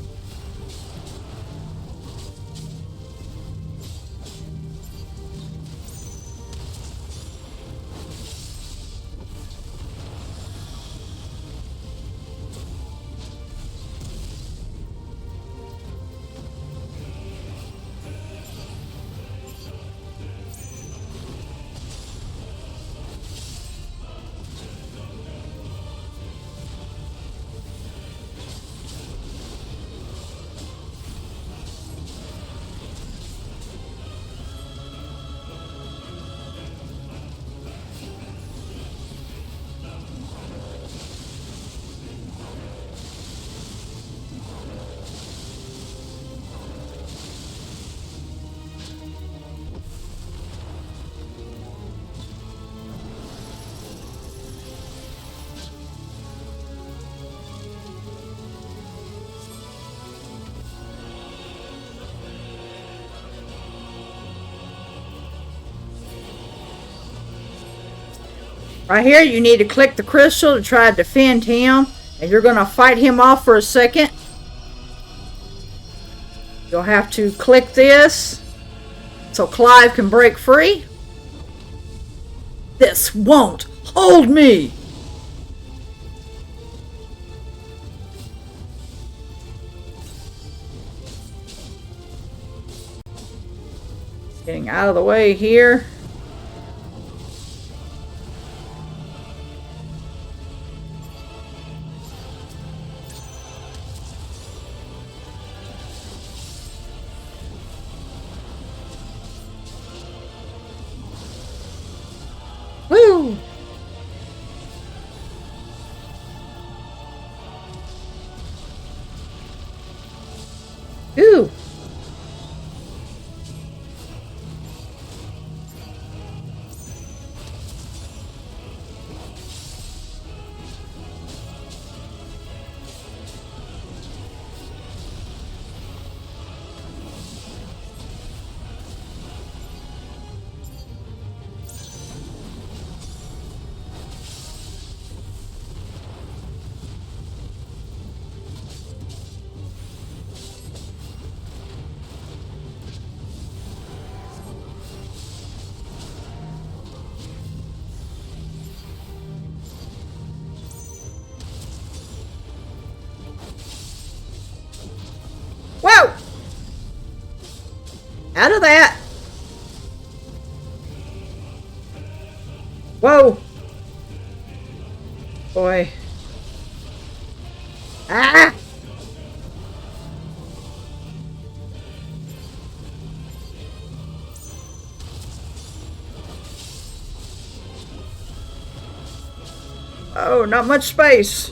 Right here, you need to click the crystal to try to defend him. And you're going to fight him off for a second. You'll have to click this so Clive can break free. This won't hold me. Getting out of the way here. Woo! Ooh! Whoa! Out of that! Whoa! Boy. Ah! Oh, not much space.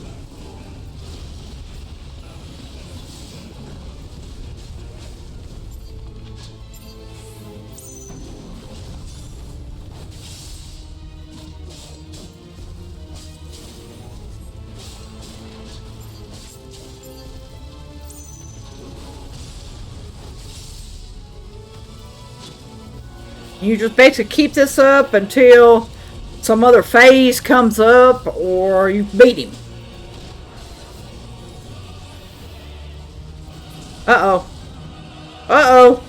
You just basically keep this up until some other phase comes up or you beat him. Uh-oh. Uh-oh.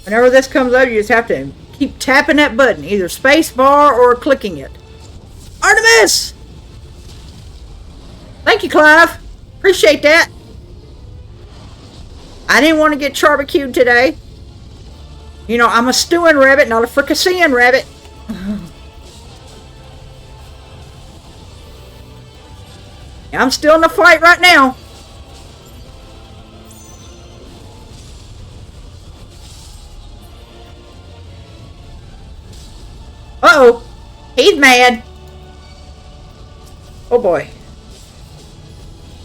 Whenever this comes up, you just have to keep tapping that button, either space bar or clicking it. Artemis! Thank you, Clive. Appreciate that. I didn't want to get barbecued today. You know, I'm a stewing rabbit, not a fricasseeing rabbit. I'm still in the fight right now. Uh-oh. He's mad. Oh, boy.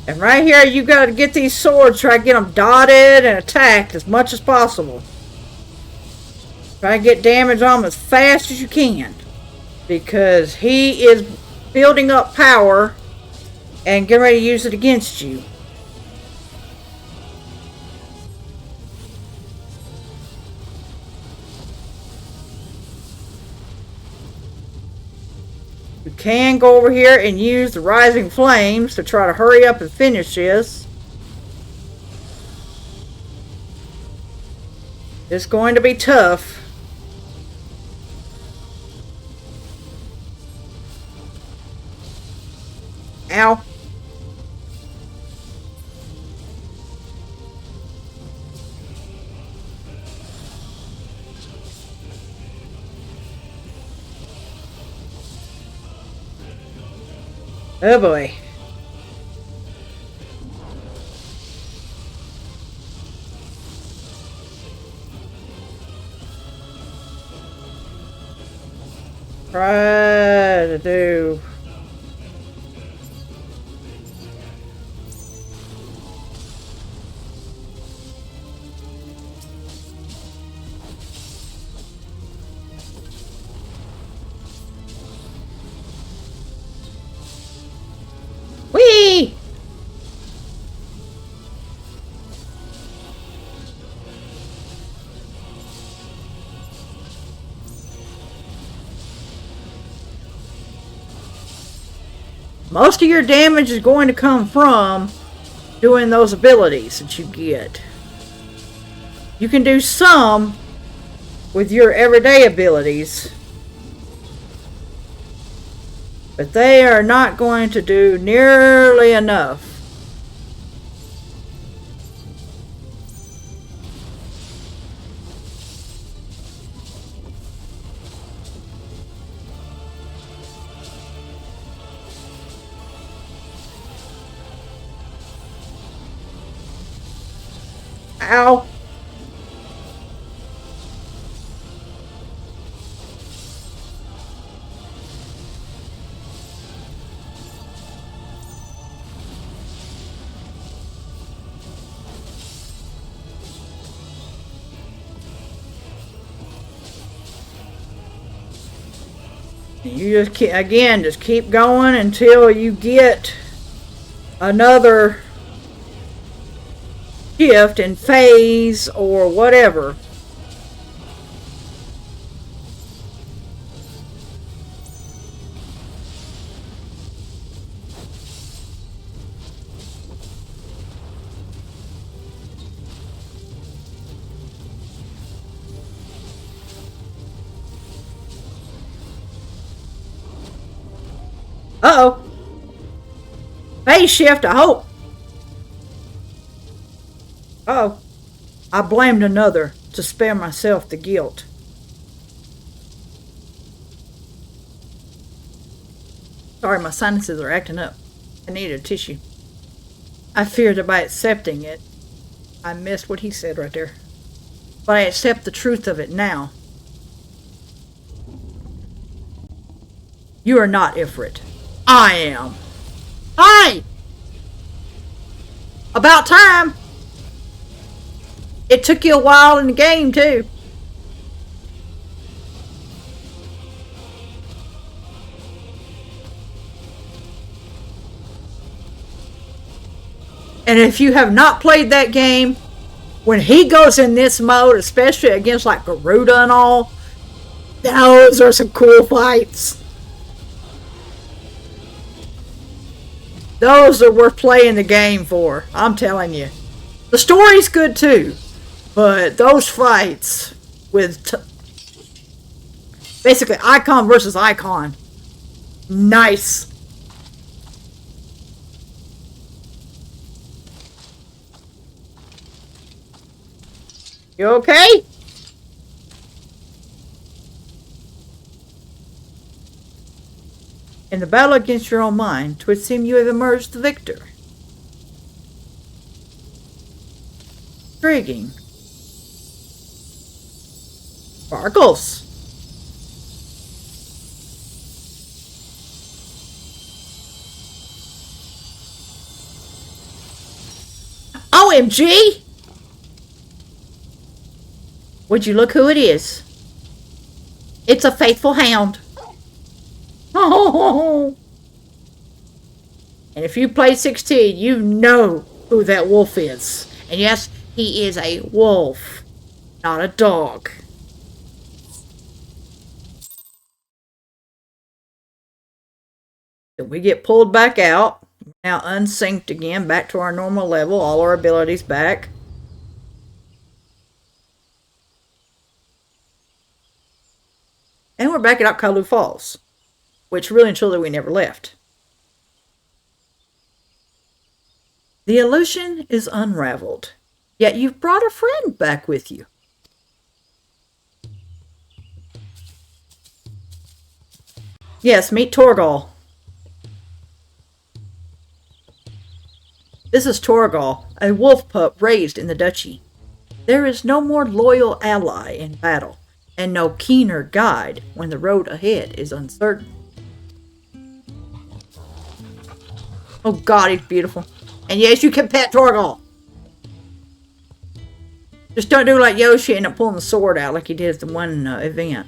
And right here, you got to get these swords, try to get them dotted and attacked as much as possible. Try to get damage on him as fast as you can. Because he is building up power and getting ready to use it against you. You can go over here and use the rising flames to try to hurry up and finish this. It's going to be tough. Ow. Oh boy. Try to do. Whee! Most of your damage is going to come from doing those abilities that you get. You can do some with your everyday abilities, but they are not going to do nearly enough. Ow. You just keep going until you get another shift in phase or whatever. Uh-oh. Phase shift, I hope. Uh-oh. I blamed another to spare myself the guilt. Sorry, my sinuses are acting up. I need a tissue. I fear that by accepting it, I missed what he said right there. But I accept the truth of it now. You are not Ifrit. I am. Hi! About time! It took you a while in the game, too. And if you have not played that game, when he goes in this mode, especially against like Garuda and all, those are some cool fights. Those are worth playing the game for, I'm telling you. The story's good too, but those fights with basically icon versus icon, nice. You okay? In the battle against your own mind, 'twould seem you have emerged the victor. Intriguing. Sparkles. OMG! Would you look who it is? It's a faithful hound. Oh! And if you play 16, you know who that wolf is. And yes, he is a wolf, not a dog. So we get pulled back out. Now unsynced again, back to our normal level. All our abilities back. And we're back at Akalu Falls, which really and truly we never left. The illusion is unraveled, yet you've brought a friend back with you. Yes, meet Torgal. This is Torgal, a wolf pup raised in the duchy. There is no more loyal ally in battle, and no keener guide when the road ahead is uncertain. Oh God, he's beautiful. And yes, you can pet Torgal. Just don't do like Yoshi and pulling the sword out like he did at the one event.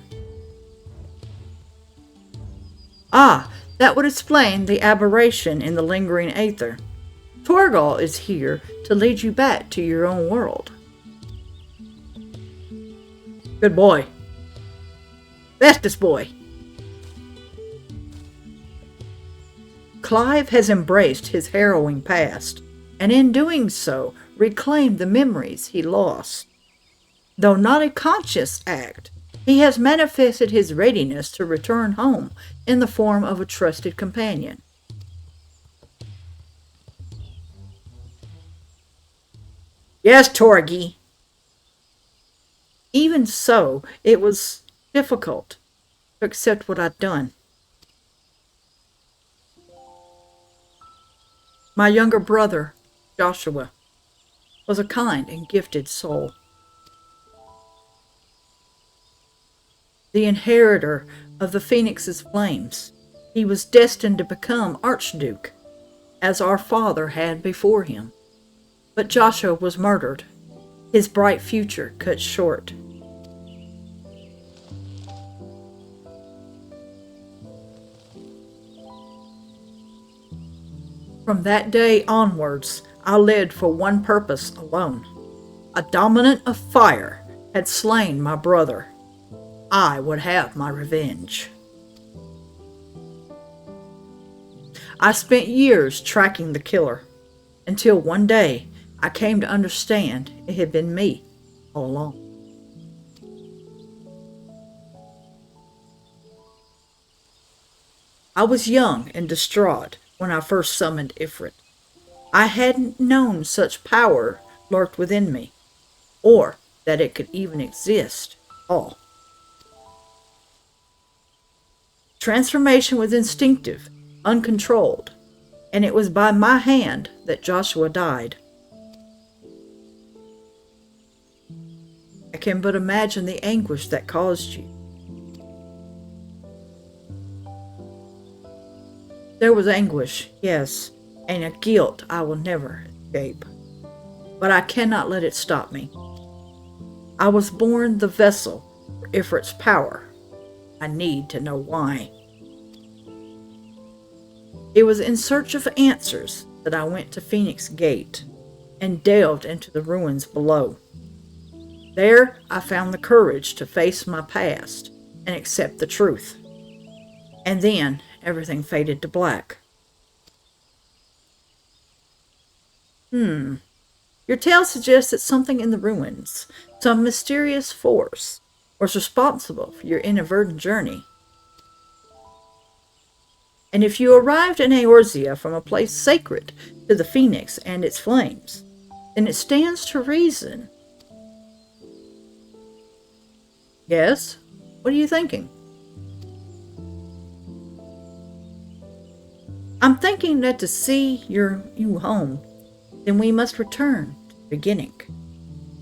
Ah, that would explain the aberration in the lingering aether. Torgal is here to lead you back to your own world. Good boy. Bestest boy. Clive has embraced his harrowing past, and in doing so, reclaimed the memories he lost. Though not a conscious act, he has manifested his readiness to return home in the form of a trusted companion. Yes, Torgi. Even so, it was difficult to accept what I'd done. My younger brother, Joshua, was a kind and gifted soul. The inheritor of the Phoenix's flames, he was destined to become Archduke, as our father had before him. But Joshua was murdered, his bright future cut short. From that day onwards, I lived for one purpose alone. A dominant of fire had slain my brother. I would have my revenge. I spent years tracking the killer, until one day I came to understand it had been me all along. I was young and distraught when I first summoned Ifrit. I hadn't known such power lurked within me, or that it could even exist at all. Transformation was instinctive, uncontrolled, and it was by my hand that Joshua died. I can but imagine the anguish that caused you. There was anguish, yes, and a guilt I will never escape. But I cannot let it stop me. I was born the vessel for Ifrit's power. I need to know why. It was in search of answers that I went to Phoenix Gate and delved into the ruins below. There I found the courage to face my past and accept the truth. And then everything faded to black. Your tale suggests that something in the ruins, some mysterious force, was responsible for your inadvertent journey. And if you arrived in Eorzea from a place sacred to the Phoenix and its flames, then it stands to reason. Yes? What are you thinking? I'm thinking that to see you home, then we must return to the beginning.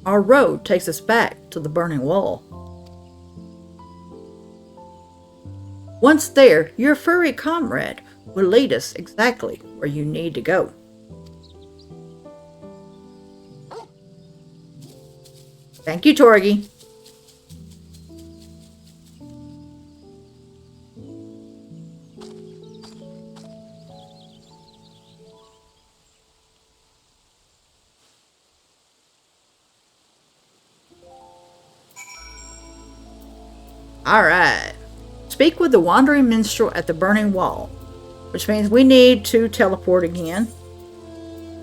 Our road takes us back to the burning wall. Once there, your furry comrade will lead us exactly where you need to go. Thank you, Torgi. All right. Speak with the wandering minstrel at the burning wall, which means we need to teleport again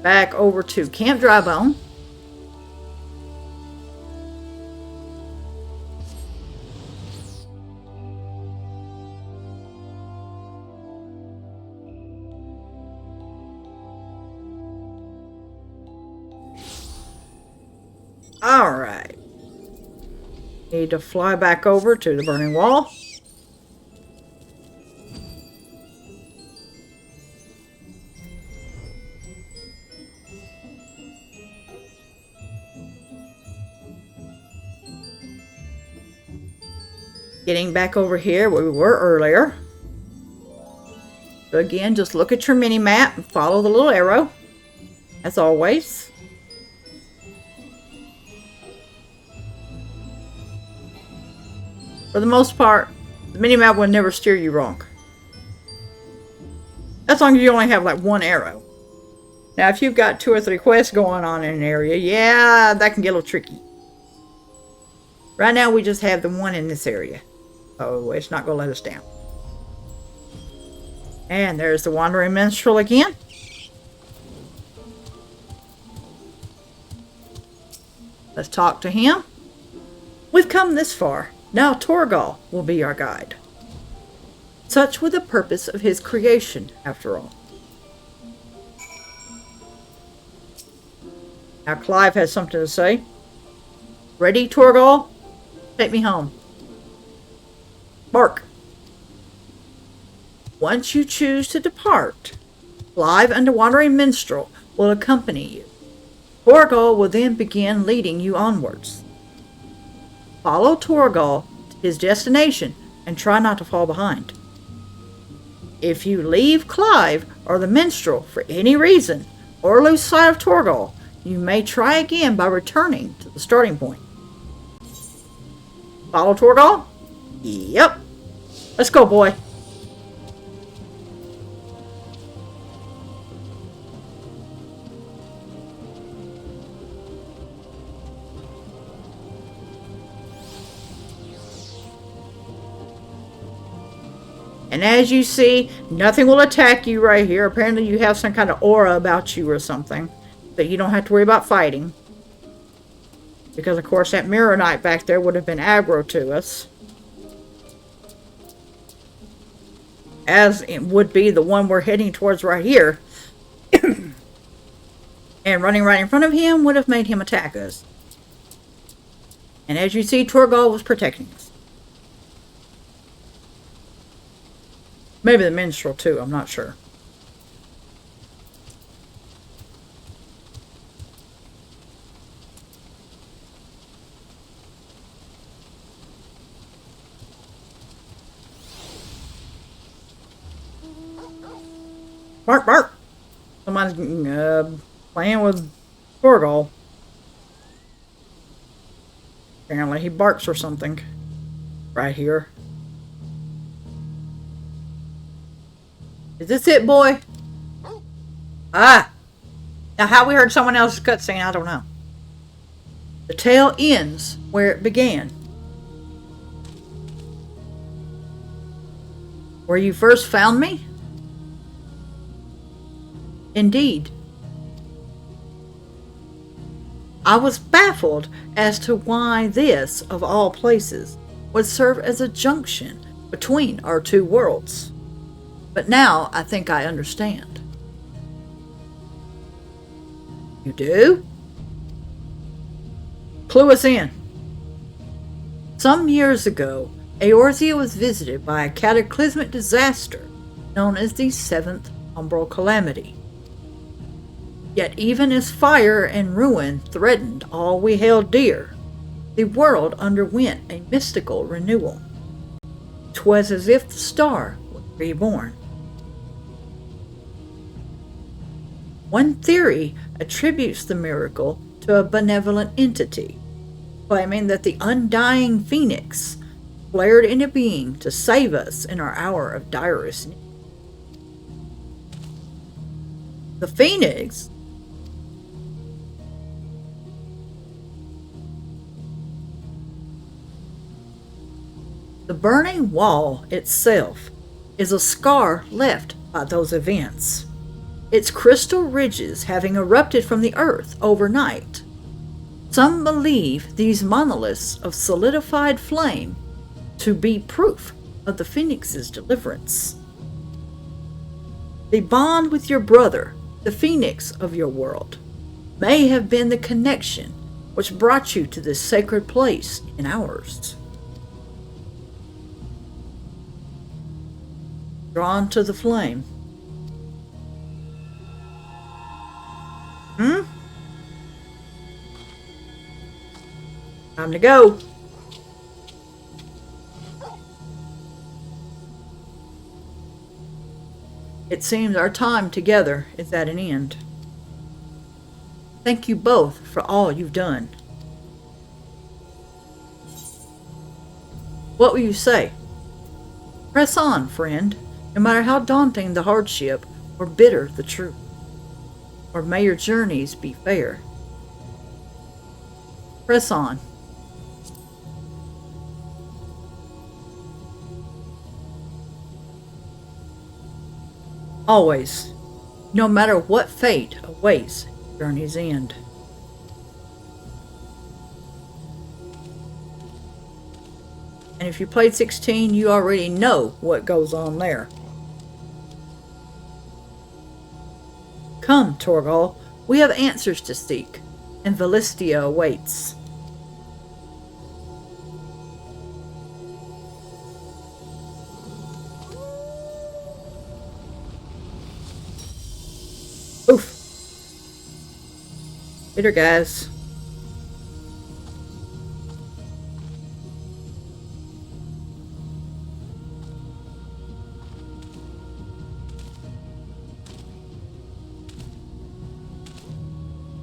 back over to Camp Drybone. All right. Need to fly back over to the burning wall. Getting back over here where we were earlier. So again, just look at your mini map and follow the little arrow, as always. For the most part, the mini-map will never steer you wrong. As long as you only have like one arrow. Now, if you've got 2 or 3 quests going on in an area, yeah, that can get a little tricky. Right now, we just have the one in this area. Oh, it's not going to let us down. And there's the wandering minstrel again. Let's talk to him. We've come this far. Now Torgal will be our guide. Such was the purpose of his creation, after all. Now Clive has something to say. Ready, Torgal? Take me home. Bark. Once you choose to depart, Clive and the wandering minstrel will accompany you. Torgal will then begin leading you onwards. Follow Torgal to his destination and try not to fall behind. If you leave Clive or the minstrel for any reason, or lose sight of Torgal, you may try again by returning to the starting point. Follow Torgal? Yep. Let's go, boy. And as you see, nothing will attack you right here. Apparently you have some kind of aura about you or something that you don't have to worry about fighting. Because, of course, that Mirror Knight back there would have been aggro to us. As it would be the one we're heading towards right here. And running right in front of him would have made him attack us. And as you see, Torgal was protecting us. Maybe the minstrel too, I'm not sure. Bark, bark! Somebody's playing with Torgal. Apparently he barks or something. Right here. Is this it, boy? Ah! Now how we heard someone else's cutscene, I don't know. The tale ends where it began. Where you first found me? Indeed. I was baffled as to why this, of all places, would serve as a junction between our two worlds. But now I think I understand. You do? Clue us in. Some years ago, Eorzea was visited by a cataclysmic disaster known as the Seventh Umbral Calamity. Yet even as fire and ruin threatened all we held dear, the world underwent a mystical renewal. 'Twas as if the star was reborn. One theory attributes the miracle to a benevolent entity, claiming that the undying phoenix flared into being to save us in our hour of direst need. The phoenix? The burning wall itself is a scar left by those events, its crystal ridges having erupted from the earth overnight. Some believe these monoliths of solidified flame to be proof of the Phoenix's deliverance. The bond with your brother, the Phoenix of your world, may have been the connection which brought you to this sacred place in ours. Drawn to the flame. Time to go. It seems our time together is at an end. Thank you both for all you've done. What will you say? Press on, friend, no matter how daunting the hardship or bitter the truth. Or may your journeys be fair. Press on. Always, no matter what fate awaits journey's end. And if you played 16, you already know what goes on there. Come, Torgal, we have answers to seek, and Velistia awaits. Oof. Later, guys.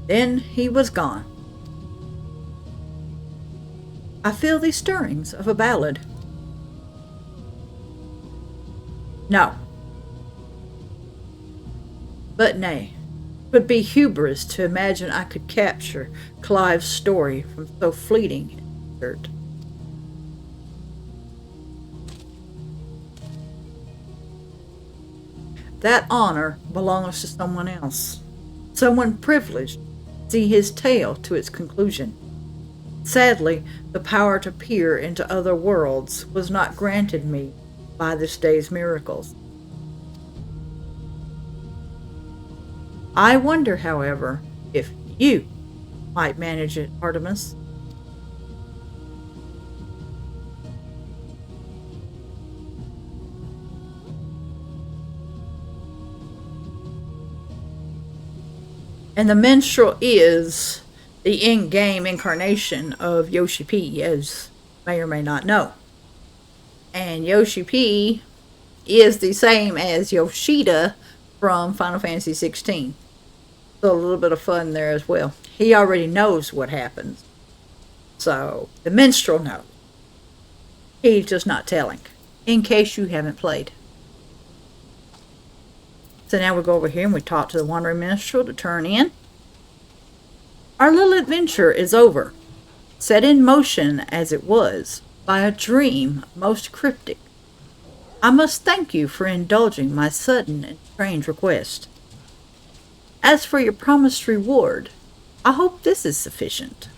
Then he was gone. I feel the stirrings of a ballad. No. But nay, it would be hubris to imagine I could capture Clive's story from so fleeting an insert. That honor belongs to someone else, someone privileged to see his tale to its conclusion. Sadly, the power to peer into other worlds was not granted me by this day's miracles. I wonder, however, if you might manage it, Artemis. And the minstrel is the in-game incarnation of Yoshi P, as you may or may not know. And Yoshi P is the same as Yoshida from Final Fantasy XVI. So a little bit of fun there as well. He already knows what happens. So the minstrel knows. He's just not telling, in case you haven't played. So now we go over here and we talk to the wandering minstrel to turn in. Our little adventure is over, set in motion as it was by a dream most cryptic. I must thank you for indulging my sudden and strange request. As for your promised reward, I hope this is sufficient.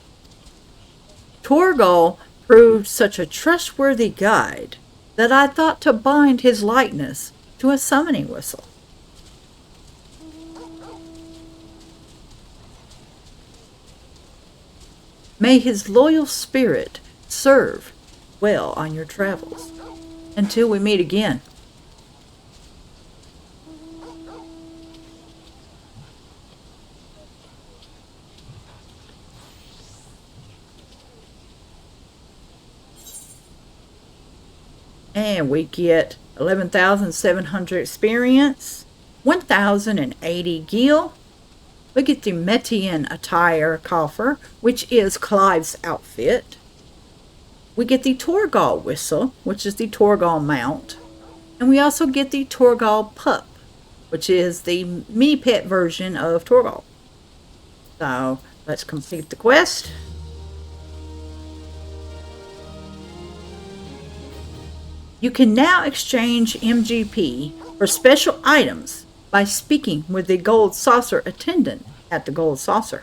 Torgal proved such a trustworthy guide that I thought to bind his likeness to a summoning whistle. May his loyal spirit serve well on your travels. Until we meet again. And we get 11,700 experience, 1,080 gil. We get the Metian attire coffer, which is Clive's outfit. We get the Torgal whistle, which is the Torgal mount. And we also get the Torgal pup, which is the mini pet version of Torgal. So let's complete the quest. You can now exchange MGP for special items by speaking with the Gold Saucer attendant at the Gold Saucer.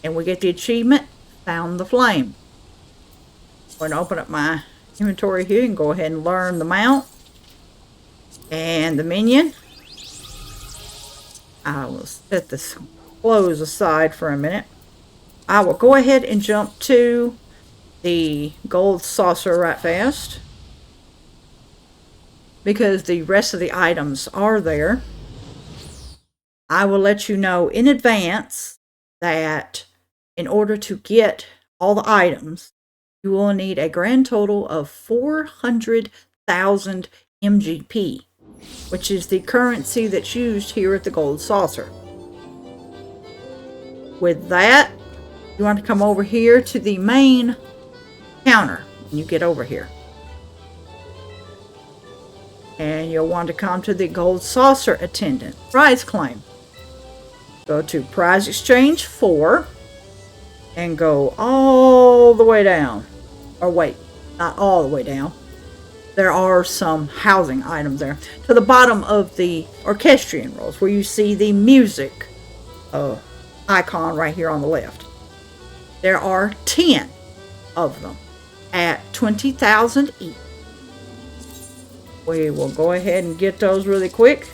And we get the achievement, Found the Flame. I'm going to open up my inventory here and go ahead and learn the mount and the minion. I will set this clothes aside for a minute. I will go ahead and jump to the Gold Saucer right fast, because the rest of the items are there. I will let you know in advance that in order to get all the items, you will need a grand total of 400,000 MGP, which is the currency that's used here at the Gold Saucer. With that, you want to come over here to the main counter when you get over here. And you'll want to come to the Gold Saucer attendant. Prize claim. Go to Prize Exchange 4 and go all the way down. Or wait, not all the way down. there are some housing items there. To the bottom of the orchestrion rolls, where you see the music icon right here on the left, there are 10 of them at 20,000 each. We will go ahead and get those really quick.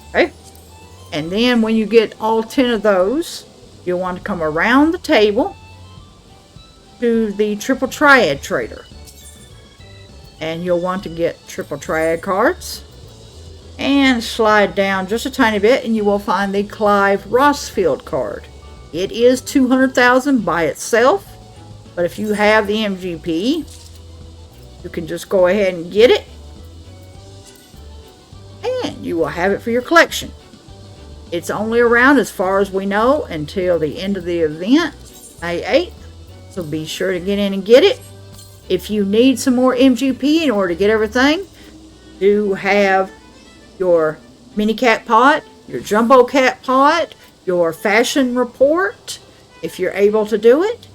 Okay. And then when you get all 10 of those, you'll want to come around the table to the triple triad trader. And you'll want to get triple triad cards. And slide down just a tiny bit and you will find the Clive Rossfield card. It is 200,000 by itself. But if you have the MGP, you can just go ahead and get it. And you will have it for your collection. It's only around, as far as we know, until the end of the event, May 8th. So be sure to get in and get it. If you need some more MGP in order to get everything, do have your mini cat pot, your jumbo cat pot, your fashion report, if you're able to do it,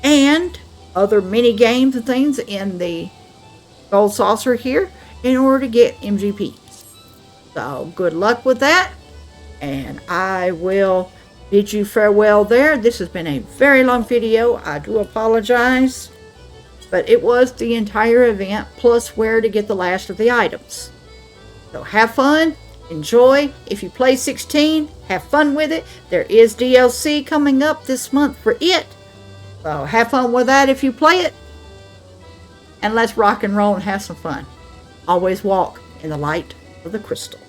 and other mini games and things in the gold saucer here in order to get MGP. So good luck with that, and I will bid you farewell there. This has been a very long video. I do apologize, but it was the entire event plus where to get the last of the items. So have fun, enjoy. If you play 16, have fun with it. There is DLC coming up this month for it. So have fun with that if you play it. And let's rock and roll and have some fun. Always walk in the light of the crystal.